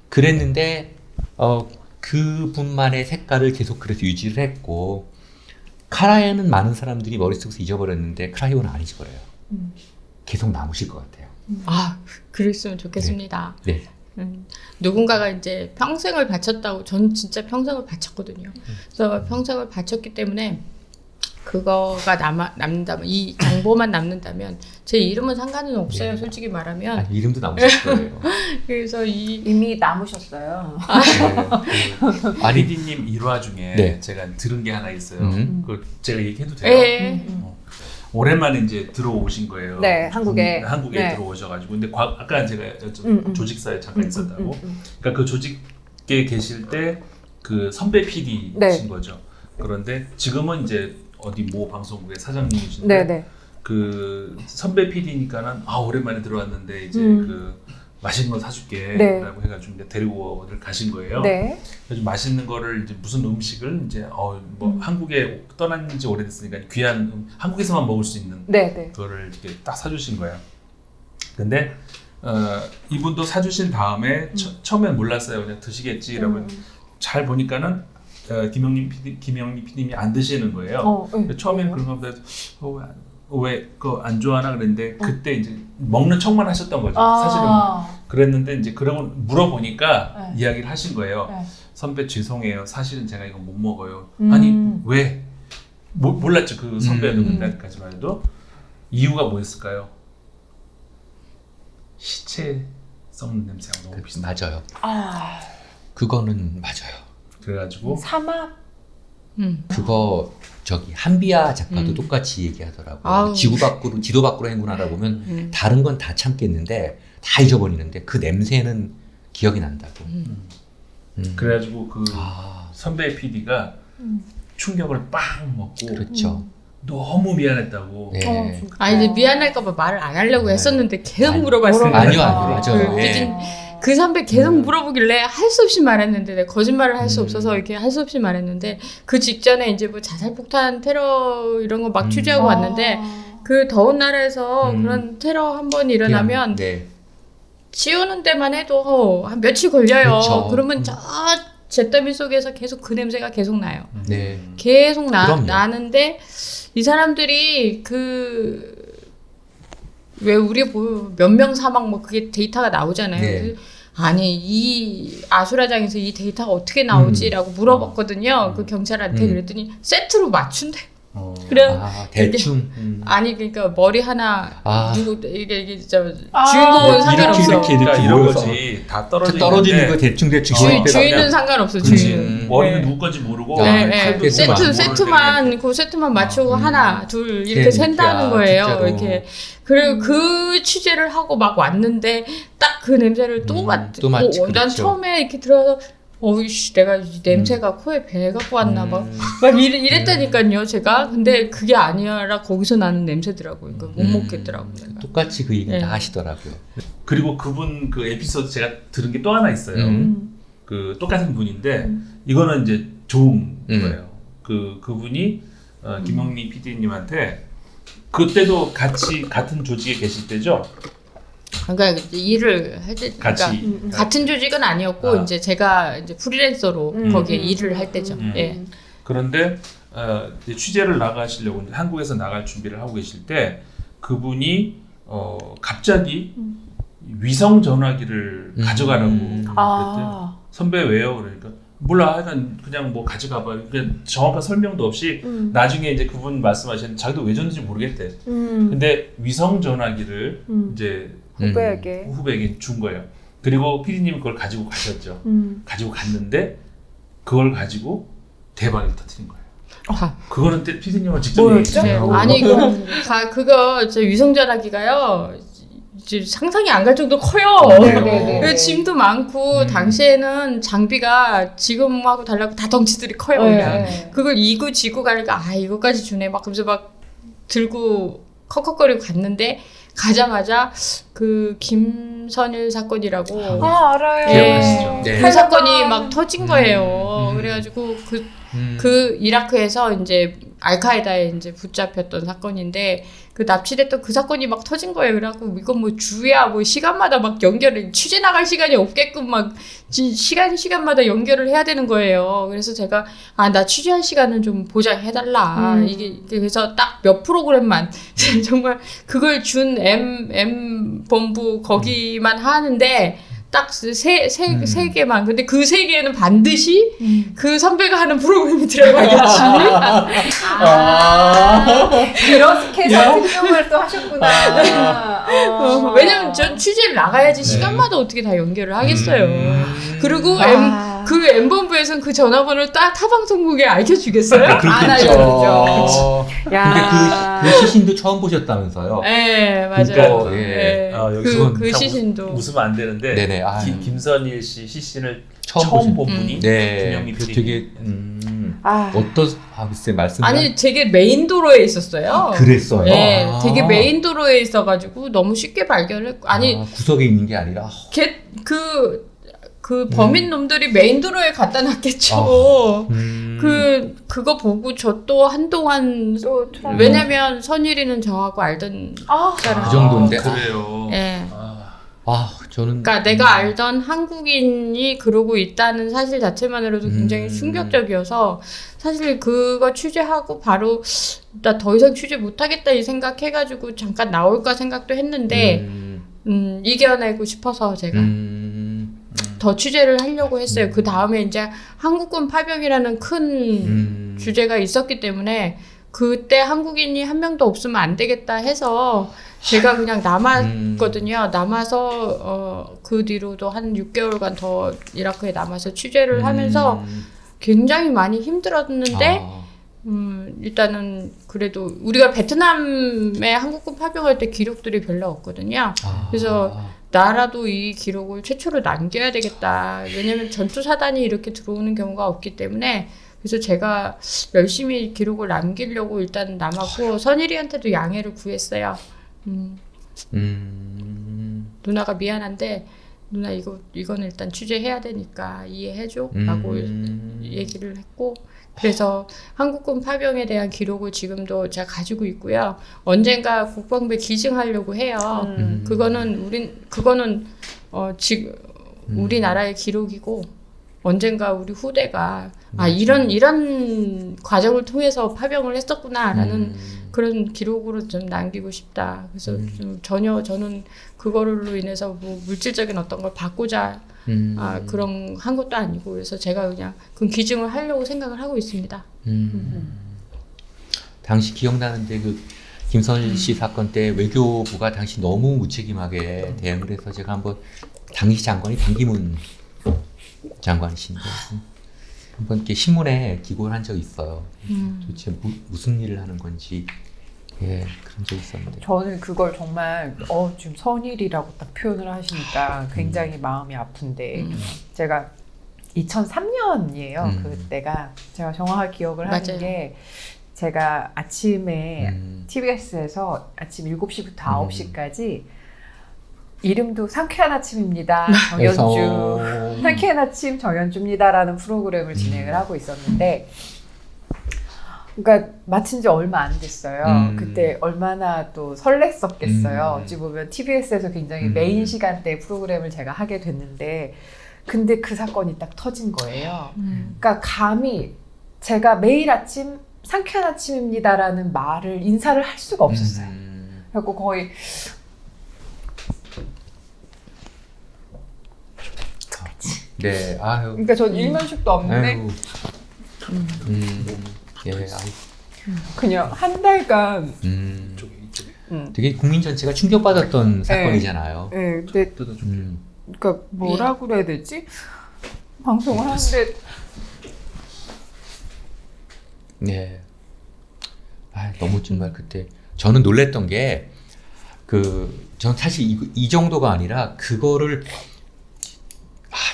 그랬는데 그분만의 색깔을 계속 그래서 유지를 했고 카라얀은 많은 사람들이 머릿속에서 잊어버렸는데 클라이버는 안 잊어버려요. 계속 남으실 것 같아요. 아, 그랬으면 좋겠습니다. 네. 누군가가 이제 평생을 바쳤다고, 전 진짜 평생을 바쳤거든요. 그래서 평생을 바쳤기 때문에 그거가 남는다면, 이 정보만 남는다면 제 이름은 상관은 없어요. 네. 솔직히 말하면. 이름도 남으실 거예요. 그래서 이미 남으셨어요. 아니 PD님 일화 중에 네. 제가 들은 게 하나 있어요. 그걸 제가 얘기해도 돼요? 예. 오랜만에 이제 들어오신 거예요. 네, 한국에. 한국에 네. 들어오셔가지고 근데 아까 제가 조직사에 잠깐 있었다고. 그러니까 그 조직에 계실 때 그 선배 PD신 네. 거죠. 그런데 지금은 이제 어디 모 방송국의 사장님이신데 네네. 그 선배 PD니까는 오랜만에 들어왔는데 이제 그 맛있는 거 사줄게 네. 라고 해가지고 이제 데리고 어딜 가신 거예요. 네. 그래서 맛있는 거를 이제 무슨 음식을 이제 뭐 한국에 떠난 지 오래됐으니까 귀한 한국에서만 먹을 수 있는 네네. 그거를 이렇게 딱 사주신 거예요. 근데 이분도 사주신 다음에 처음엔 몰랐어요. 그냥 드시겠지라고 잘 보니까는 김영림 PD님이 안 드시는 거예요. 처음엔 그런 거 보다 왜 그거 안 좋아하나 그랬는데 그때 이제 먹는 척만 하셨던 거죠. 사실은 그랬는데 이제 그러고 물어보니까 이야기를 하신 거예요. 선배 죄송해요. 사실은 제가 이거 못 먹어요. 아니 왜? 몰랐죠. 그 선배는 그때까지만 해도 이유가 뭐였을까요? 시체 썩는 냄새가 너무 비슷해. 맞아요. 아, 그거는 맞아요. 그래가지고 삼합. 그거 저기 한비아 작가도 음. 똑같이 얘기하더라고요. 아우. 지도 밖으로 행군하다 보면 다른 건 다 참겠는데 다 잊어버리는데 그 냄새는 기억이 난다고. 그래가지고 그 아, 선배 PD가 충격을 빵 먹고 그렇죠. 너무 미안했다고. 네. 진짜. 아니 이제 미안할까봐 말을 안 하려고 네. 했었는데 계속 아니, 물어봤어요. 아니요, 아, 맞아요. 그 예. 피디- 그 선배 계속 물어보길래 할 수 없이 말했는데 내가 거짓말을 할 수 없어서 이렇게 할 수 없이 말했는데 그 직전에 이제 뭐 자살폭탄 테러 이런 거 막 취재하고 왔는데 그 더운 나라에서 그런 테러 한 번 일어나면 네. 치우는 데만 해도 한 며칠 걸려요. 그렇죠. 그러면 저 잿더미 속에서 계속 그 냄새가 계속 나요. 네. 계속 그럼요. 나는데 이 사람들이 왜 우리 뭐 몇 명 사망 뭐 그게 데이터가 나오잖아요. 네. 그래서 아니 이 아수라장에서 이 데이터가 어떻게 나오지라고 물어봤거든요. 그 경찰한테 그랬더니 세트로 맞춘대. 그래 아, 대충. 아니 그러니까 머리 하나 아. 누구 이게 저 아. 주인공은 네, 상관없어. 이렇게 그러니까 이런 모여서 거지. 다 떨어져 떨어지는 있는데 거 대충 주인은 상관없어. 그렇지. 주인은. 머리는 네. 누구 건지 모르고 네, 네, 칼도 네. 쓰고 안 세트만 그 세트만 맞추고 하나 둘 이렇게 그러니까, 센다는 거예요. 진짜로. 이렇게 그리고 그 취재를 하고 막 왔는데 딱 그 냄새를 또 맡고 또 맡지, 난 그렇죠. 처음에 이렇게 들어서 어이씨 내가 이 냄새가 코에 배 갖고 왔나 막 이랬다니까요 제가. 근데 그게 아니라 거기서 나는 냄새더라고요. 그러니까 못 먹겠더라고요. 내가. 똑같이 그 얘기 네. 다 하시더라고요. 그리고 그분 그 에피소드 제가 들은 게 또 하나 있어요. 음. 그 똑같은 분인데 이거는 이제 좋은 거예요. 그분이 김영미 PD님한테 그때도 같은 조직에 계실 때죠. 그러니까 이제 일을 할 때 같이 같은 조직은 아니었고 이제 제가 이제 프리랜서로 거기에 일을 할 때죠. 예. 그런데 이제 취재를 나가시려고 이제 한국에서 나갈 준비를 하고 계실 때 그분이 갑자기 위성 전화기를 가져가라고 그랬대. 아. 선배 왜요? 그러니까 몰라. 하여간 그냥 뭐 가져가봐. 그냥 정확한 설명도 없이 나중에 이제 그분 말씀하시는 자기도 왜 줬는지 모르겠대. 근데 위성 전화기를 이제 후배에게 준 거예요. 그리고 PD님이 그걸 가지고 가셨죠. 가지고 갔는데 그걸 가지고 대박을 터뜨린 거예요. 그거는 PD님하고 직접 뭐였죠? 얘기했어요. 아니 그거 저 위성전화기가요. 이제 상상이 안 갈 정도 커요. 네네네. 그래서 짐도 많고 당시에는 장비가 지금하고 달라고 다 덩치들이 커요. 그냥. 네. 그걸 이고 지고 가니까 이거까지 주네 막 그러면서 막 들고 컥컥거리고 갔는데 가자마자 그 김선일 사건이라고 아, 알아요. 기억나시죠? 네. 그 사건이 막 터진 거예요. 그래가지고 그 이라크에서 이제 알카에다에 이제 붙잡혔던 사건인데 그 납치됐던 그 사건이 막 터진 거예요. 그래갖고 이건 뭐 주야 뭐 시간마다 막 연결을 취재 나갈 시간이 없게끔 막 시간마다 연결을 해야 되는 거예요. 그래서 제가 나 취재할 시간은 좀 보장해달라. 이게 그래서 딱 몇 프로그램만 정말 그걸 준 M 본부 거기만 하는데 딱 세 개만. 근데 그 세 개는 반드시 그 선배가 하는 프로그램이 들어가겠지. 그런 캐스팅 경험을 또 하셨구나. 왜냐면 전 취재를 나가야지 시간마다 어떻게 다 연결을 하겠어요. 그리고 그 M본부에서는 그 전화번호를 딱 타방송국에 알려주겠어요? 안 알려주죠. 근데 그 시신도 처음 보셨다면서요? 네, 맞아요. 그러니까, 네. 여기서 그 시신도. 웃으면 안 되는데 네네. 김선일 씨 시신을 처음 처음 본 분이 네. 김영미 PD. 되게 글쎄 말씀. 아니 되게 메인 도로에 있었어요. 그랬어요. 네, 되게 메인 도로에 있어가지고 너무 쉽게 발견했고 구석에 있는 게 아니라. 그 범인 놈들이 메인 도로에 갖다 놨겠죠. 그거 보고 저 또 한동안 왜냐면 선일이는 저하고 알던 사람. 그 정도인데. 그래요. 예. 저는. 그러니까 내가 알던 한국인이 그러고 있다는 사실 자체만으로도 굉장히 충격적이어서 사실 그거 취재하고 바로 나 더 이상 취재 못하겠다 이 생각해가지고 잠깐 나올까 생각도 했는데 이겨내고 싶어서 제가 더 취재를 하려고 했어요. 그 다음에 이제 한국군 파병이라는 큰 주제가 있었기 때문에 그때 한국인이 한 명도 없으면 안 되겠다 해서 제가 그냥 남았거든요. 남아서 그 뒤로도 한 6개월간 더 이라크에 남아서 취재를 하면서 굉장히 많이 힘들었는데 일단은 그래도 우리가 베트남에 한국군 파병할 때 기록들이 별로 없거든요. 그래서 나라도 이 기록을 최초로 남겨야 되겠다. 왜냐면 전투 사단이 이렇게 들어오는 경우가 없기 때문에. 그래서 제가 열심히 기록을 남기려고 일단 남았고 선일이한테도 양해를 구했어요. 누나가 미안한데 누나 이거는 일단 취재해야 되니까 이해해줘 라고 얘기를 했고, 그래서 한국군 파병에 대한 기록을 지금도 제가 가지고 있고요. 언젠가 국방부에 기증하려고 해요. 그거는 지금 우리나라의 기록이고 언젠가 우리 후대가 이런 과정을 통해서 파병을 했었구나라는 그런 기록으로 좀 남기고 싶다. 그래서 좀 전혀 저는 그거로 인해서 뭐 물질적인 어떤 걸 받고자 그런 한 것도 아니고, 그래서 제가 그냥 그 기증을 하려고 생각을 하고 있습니다. 당시 기억나는데 그 김선일 씨 사건 때 외교부가 당시 너무 무책임하게 대응을 해서 제가 한번 당시 장관이 반기문 장관이신데 한번 이렇게 신문에 기고를 한 적이 있어요. 도대체 무슨 일을 하는 건지 그런 적이 있었는데 저는 그걸 정말 지금 선일이라고 딱 표현을 하시니까 굉장히 마음이 아픈데 제가 2003년이에요. 그때가 제가 정확하게 기억을 하는 게 제가 아침에 TBS에서 아침 7시부터 9시까지 이름도 상쾌한 아침입니다. 정연주. 상쾌한 아침 정연주입니다라는 프로그램을 진행을 하고 있었는데, 그러니까 마친 지 얼마 안 됐어요. 그때 얼마나 또 설렜었겠어요. 어찌 보면 TBS에서 굉장히 메인 시간대 프로그램을 제가 하게 됐는데, 근데 그 사건이 딱 터진 거예요. 그러니까 감히 제가 매일 아침 상쾌한 아침입니다라는 인사를 할 수가 없었어요. 그래서 거의 네, 아유. 그러니까 전 일면식도 없는데 그냥 한 달간 되게 국민 전체가 충격받았던 사건이잖아요. 네, 근데 그러니까 뭐라 그래야 되지? 방송을 하는데 네. 너무 정말 그때 저는 놀랬던 게 전 사실 이 정도가 아니라 그거를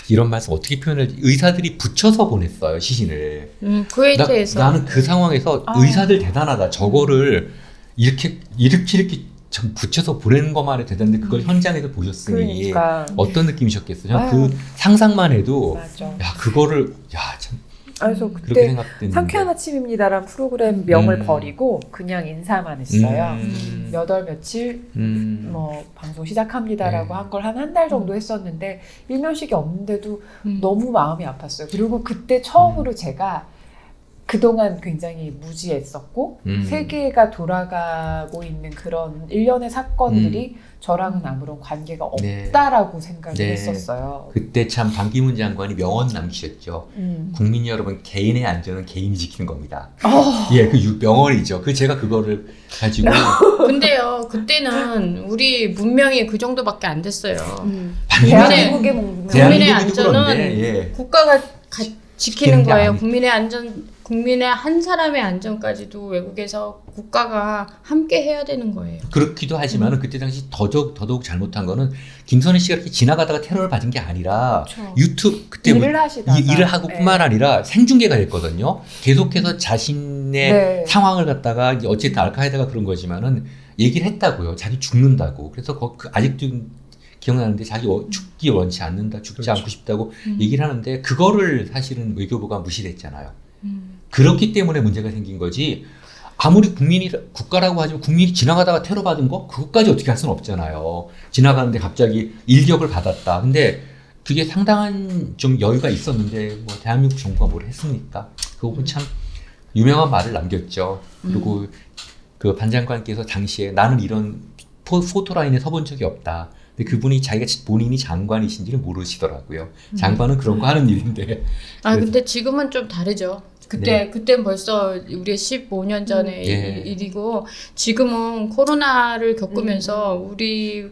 이런 말씀 어떻게 표현을 의사들이 붙여서 보냈어요, 시신을. 쿠웨이트에서. 나는 그 상황에서 의사들 대단하다. 저거를 이렇게 좀 붙여서 보내는 것만 해도 대단한데 그걸 현장에서 보셨으니 그러니까. 어떤 느낌이셨겠어요? 저는 그 상상만 해도 맞아. 그거를 참 그래서 그렇게 그때 생각됐는데. 상쾌한 아침입니다라는 프로그램 명을 버리고 그냥 인사만 했어요. 몇 월 며칠 뭐 방송 시작합니다라고 한 걸 한 달 정도 했었는데 일면식이 없는데도 너무 마음이 아팠어요. 그리고 그때 처음으로 제가 그동안 굉장히 무지했었고 세계가 돌아가고 있는 그런 일련의 사건들이 저랑은 아무런 관계가 없다라고 생각을 했었어요. 그때 참 반기문 장관이 명언 남기셨죠. 국민 여러분, 개인의 안전은 개인이 지키는 겁니다. 그 명언이죠. 제가 그거를 가지고. 근데요, 그때는 우리 문명이 그 정도밖에 안 됐어요. 대한민국의 국민의 안전은 국가가 지키는 거예요. 국민의 한 사람의 안전까지도 외국에서 국가가 함께 해야 되는 거예요. 그렇기도 하지만 그때 당시 더더욱 잘못한 거는 김선희 씨가 이렇게 지나가다가 테러를 받은 게 아니라 유튜브 그때 일을 하고 뿐만 아니라 생중계가 됐거든요. 계속해서 자신의 상황을 갖다가 어쨌든 알카에다가 그런 거지만은 얘기를 했다고요. 자기 죽는다고. 그래서 아직도 기억나는데 자기 죽기 원치 않는다, 죽지 않고 싶다고 얘기를 하는데 그거를 사실은 외교부가 무시했잖아요. 그렇기 때문에 문제가 생긴 거지. 아무리 국가라고 하지만 국민이 지나가다가 테러 받은 거 그것까지 어떻게 할 수는 없잖아요. 지나가는데 갑자기 일격을 받았다. 근데 그게 상당한 좀 여유가 있었는데 뭐 대한민국 정부가 뭘 했습니까? 그 부분 참 유명한 말을 남겼죠. 그리고 그 반 장관께서 당시에 나는 이런 포토라인에 서본 적이 없다. 근데 그분이 본인이 장관이신지를 모르시더라고요. 장관은 그런 거 하는 일인데. 근데 지금은 좀 다르죠. 그때 벌써 우리 15년 전의 일이고 지금은 코로나를 겪으면서 우리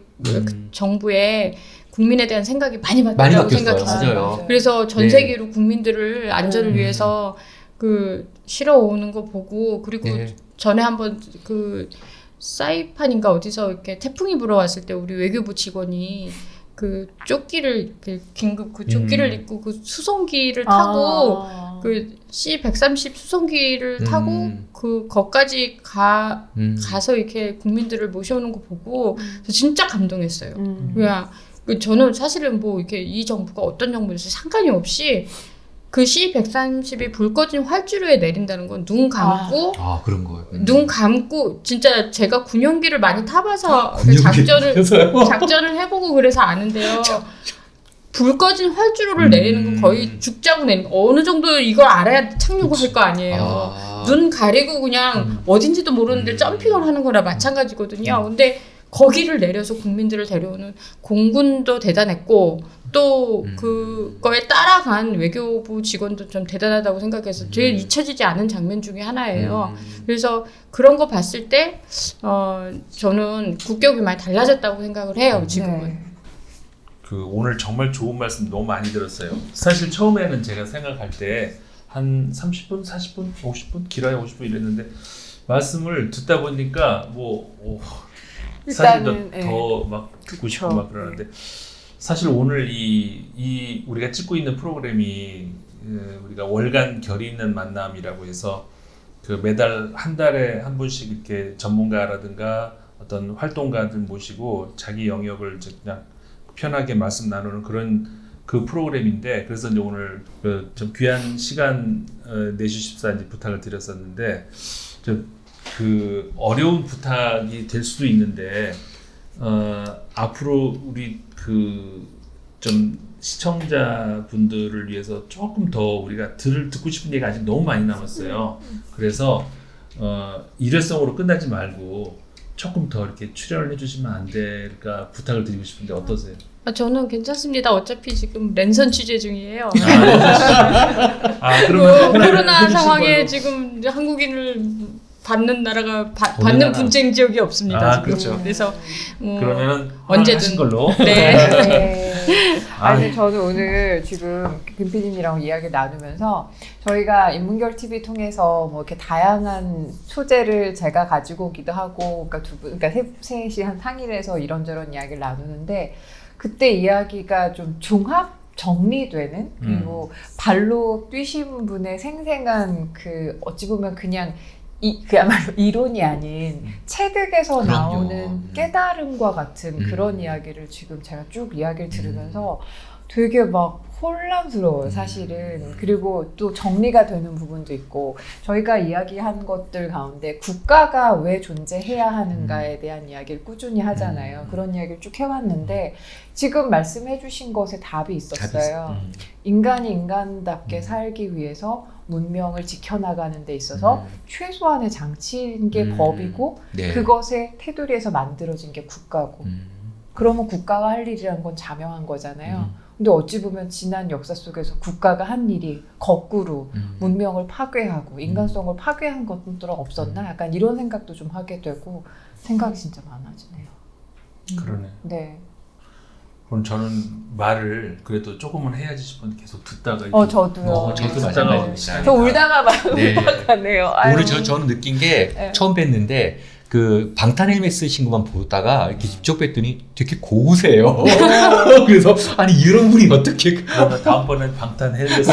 정부의 국민에 대한 생각이 많이 바뀌었다고 생각했어요. 맞아요. 그래서 전 세계로 국민들을 안전을 위해서 그 실어 오는 거 보고 그리고 전에 한번 그 사이판인가 어디서 이렇게 태풍이 불어왔을 때 우리 외교부 직원이 그 조끼를 긴급 그 조끼를 입고 그 수송기를 타고 그 C-130 수송기를 타고 그 거기까지 가서 이렇게 국민들을 모셔오는 거 보고 저 진짜 감동했어요. 그냥 저는 사실은 뭐 이렇게 이 정부가 어떤 정부인지 상관이 없이 그 C-130이 불 꺼진 활주로에 내린다는 건 눈 감고 그런 거예요. 눈 감고 진짜 제가 군용기를 많이 타봐서 작전을 해보고 그래서 아는데요. 불 꺼진 활주로를 내리는 건 거의 죽자고 내리는 거. 어느 정도 이걸 알아야 착륙을 할 거 아니에요. 눈 가리고 그냥 어딘지도 모르는데 점핑을 하는 거나 마찬가지거든요. 근데 거기를 내려서 국민들을 데려오는 공군도 대단했고 또 그거에 따라간 외교부 직원도 좀 대단하다고 생각해서 제일 잊혀지지 않은 장면 중에 하나예요. 그래서 그런 거 봤을 때 저는 국격이 많이 달라졌다고 생각을 해요. 지금은. 그 오늘 정말 좋은 말씀 너무 많이 들었어요. 사실 처음에는 제가 생각할 때 한 30분, 40분, 50분, 길어야 50분 이랬는데 말씀을 듣다 보니까 사실 더 막 듣고 싶고 막 그러는데 사실 오늘 이 우리가 찍고 있는 프로그램이 우리가 월간 결이 있는 만남이라고 해서 그 매달 한 달에 한 분씩 이렇게 전문가라든가 어떤 활동가들 모시고 자기 영역을 그냥 편하게 말씀 나누는 그런 그 프로그램인데 그래서 이제 오늘 좀 귀한 시간 내주십사 이제 부탁을 드렸었는데 그 어려운 부탁이 될 수도 있는데 앞으로 우리 그 좀 시청자분들을 위해서 조금 더 우리가 듣고 싶은 얘기가 아직 너무 많이 남았어요. 그래서 일회성으로 끝나지 말고 조금 더 이렇게 출연을 해주시면 안 될까 부탁을 드리고 싶은데 어떠세요? 저는 괜찮습니다. 어차피 지금 랜선 취재 중이에요. 그러면 코로나 상황에 지금 한국인을 받는 나라가 받는 분쟁 지역이 없습니다. 지금. 그렇죠. 그래서 그러면은 언제든 걸로. 네. 아니 저는 오늘 지금 김 PD님이랑 이야기 나누면서 저희가 인문결 TV 통해서 뭐 이렇게 다양한 소재를 제가 가지고 오기도 하고, 그러니까 셋이 한 상의를 해서 이런저런 이야기를 나누는데 그때 이야기가 좀 종합 정리되는 그리고 발로 뛰신 분의 생생한 그 어찌 보면 그냥 그야말로 이론이 아닌 체득에서 나오는 깨달음과 같은 그런 이야기를 지금 제가 쭉 이야기를 들으면서 되게 막 혼란스러워요, 사실은. 그리고 또 정리가 되는 부분도 있고, 저희가 이야기한 것들 가운데 국가가 왜 존재해야 하는가에 대한 이야기를 꾸준히 하잖아요. 그런 이야기를 쭉 해왔는데 지금 말씀해 주신 것에 답이 있었어요. 인간이 인간답게 살기 위해서 문명을 지켜나가는 데 있어서 최소한의 장치인 게 법이고 그것의 테두리에서 만들어진 게 국가고 그러면 국가가 할 일이란 건 자명한 거잖아요. 근데 어찌 보면 지난 역사 속에서 국가가 한 일이 거꾸로 문명을 파괴하고 인간성을 파괴한 것들은 없었나? 약간 이런 생각도 좀 하게 되고 생각이 진짜 많아지네요. 그러네. 네. 그럼 저는 말을 그래도 조금은 해야지 싶었는데 계속 듣다가 저도요. 저도 마찬가지입니다. 저 울다가 막 울다가네요. 오늘 저는 느낀 게 처음 뵀는데 그 방탄 헬멧 쓰신 것만 보다가 이렇게 직접 뵀더니 되게 고우세요. 그래서 아니 이런 분이 어떻게 그러면 다음번엔 방탄 헬멧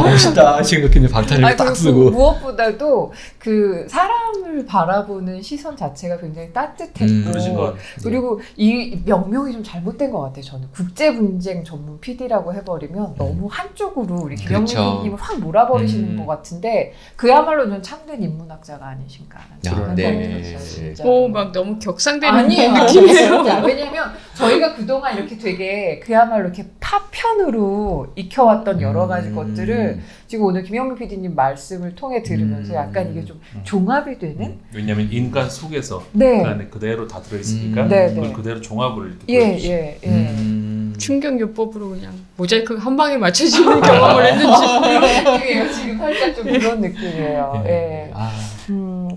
멋있다 생각했는데 방탄 헬멧 딱 쓰고 무엇보다도 그 사람을 바라보는 시선 자체가 굉장히 따뜻했고 그러신 것 그리고 이 명명이 좀 잘못된 것 같아요. 저는 국제분쟁 전문 PD라고 해버리면 너무 한쪽으로 우리 김영민 PD님을 확 몰아버리시는 것 같은데 그야말로 좀 참된 인문학자가 아니신가 막 너무 격상되는 아니에요. 느낌이에요. 왜냐면 저희가 그동안 이렇게 되게 그야말로 이렇게 파편으로 익혀왔던 여러 가지 것들을 지금 오늘 김영민 PD님 말씀을 통해 들으면서 약간 이게 좀 종합이 되는? 왜냐면 인간 속에서 그 안에 그대로 다 들어있으니까 그걸 그대로 종합을 이렇게 보여주시죠. 충격요법으로 그냥 모자이크 한 방에 맞춰지는 경험을 했는지. 지금 살짝 좀 그런 느낌이에요. 네. 예. 아,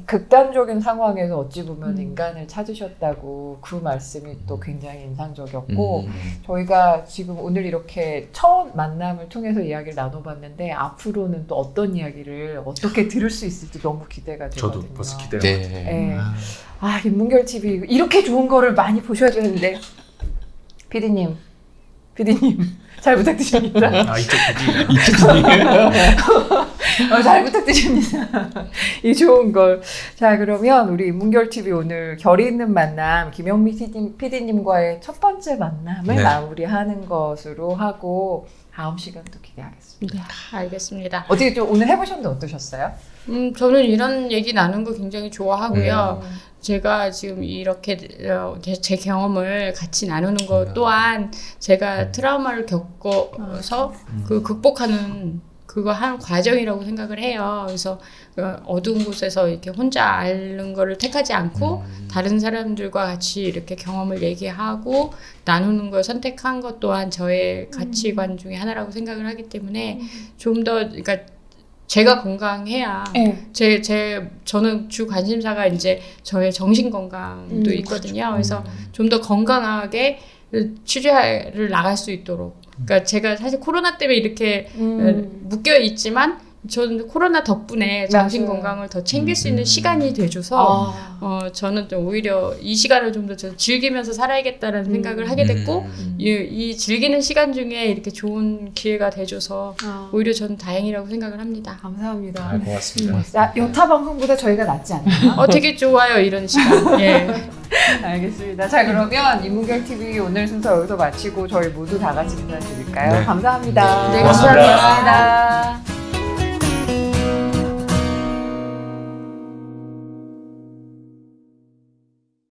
극단적인 상황에서 어찌 보면 음. 인간을 찾으셨다고 그 말씀이 또 굉장히 인상적이었고 음. 저희가 지금 오늘 이렇게 첫 만남을 통해서 이야기를 나눠봤는데 앞으로는 또 어떤 이야기를 어떻게 들을 수 있을지 너무 기대가 되거든요. 저도 벌써 기대가 네. 네. 아, 인문결 TV 이렇게 좋은 거를 많이 보셔야 되는데 PD님 잘 부탁드립니다. 아 이쪽 부디 잘 부탁드립니다. 이 좋은 걸. 자, 그러면 우리 인문결 TV 오늘 결이 있는 만남 김영미 PD님과의 첫 번째 만남을 네. 마무리하는 것으로 하고 다음 시간도 기대하겠습니다. 네, 알겠습니다. 어떻게 좀 오늘 해보셨는데 어떠셨어요? 저는 이런 얘기 나눈 거 굉장히 좋아하고요. 제가 지금 이렇게 제 경험을 같이 나누는 것 또한 제가 트라우마를 겪어서 그 극복하는 그거 한 과정이라고 생각을 해요. 그래서 어두운 곳에서 이렇게 혼자 앓는 거를 택하지 않고 다른 사람들과 같이 이렇게 경험을 얘기하고 나누는 걸 선택한 것 또한 저의 가치관 중에 하나라고 생각을 하기 때문에 좀 더 그러니까 제가 건강해야 저는 주 관심사가 이제 저의 정신 건강도 있거든요. 그래서 좀 더 건강하게 취재를 나갈 수 있도록. 그러니까 제가 사실 코로나 때문에 이렇게 묶여 있지만 저는 코로나 덕분에 정신 맞아요. 건강을 더 챙길 수 있는 시간이 돼줘서 아. 저는 좀 오히려 이 시간을 좀 더 즐기면서 살아야겠다라는 생각을 하게 됐고 이 즐기는 시간 중에 이렇게 좋은 기회가 돼줘서 오히려 저는 다행이라고 생각을 합니다. 감사합니다. 아, 고맙습니다. 자, 여타 방송보다 저희가 낫지 않나요? 되게 좋아요 이런 시간. 예. 알겠습니다. 자, 그러면 인문결 TV 오늘 순서 여기서 마치고 저희 모두 다 같이 인사드릴까요? 네. 감사합니다. 네, 감사합니다. 감사합니다.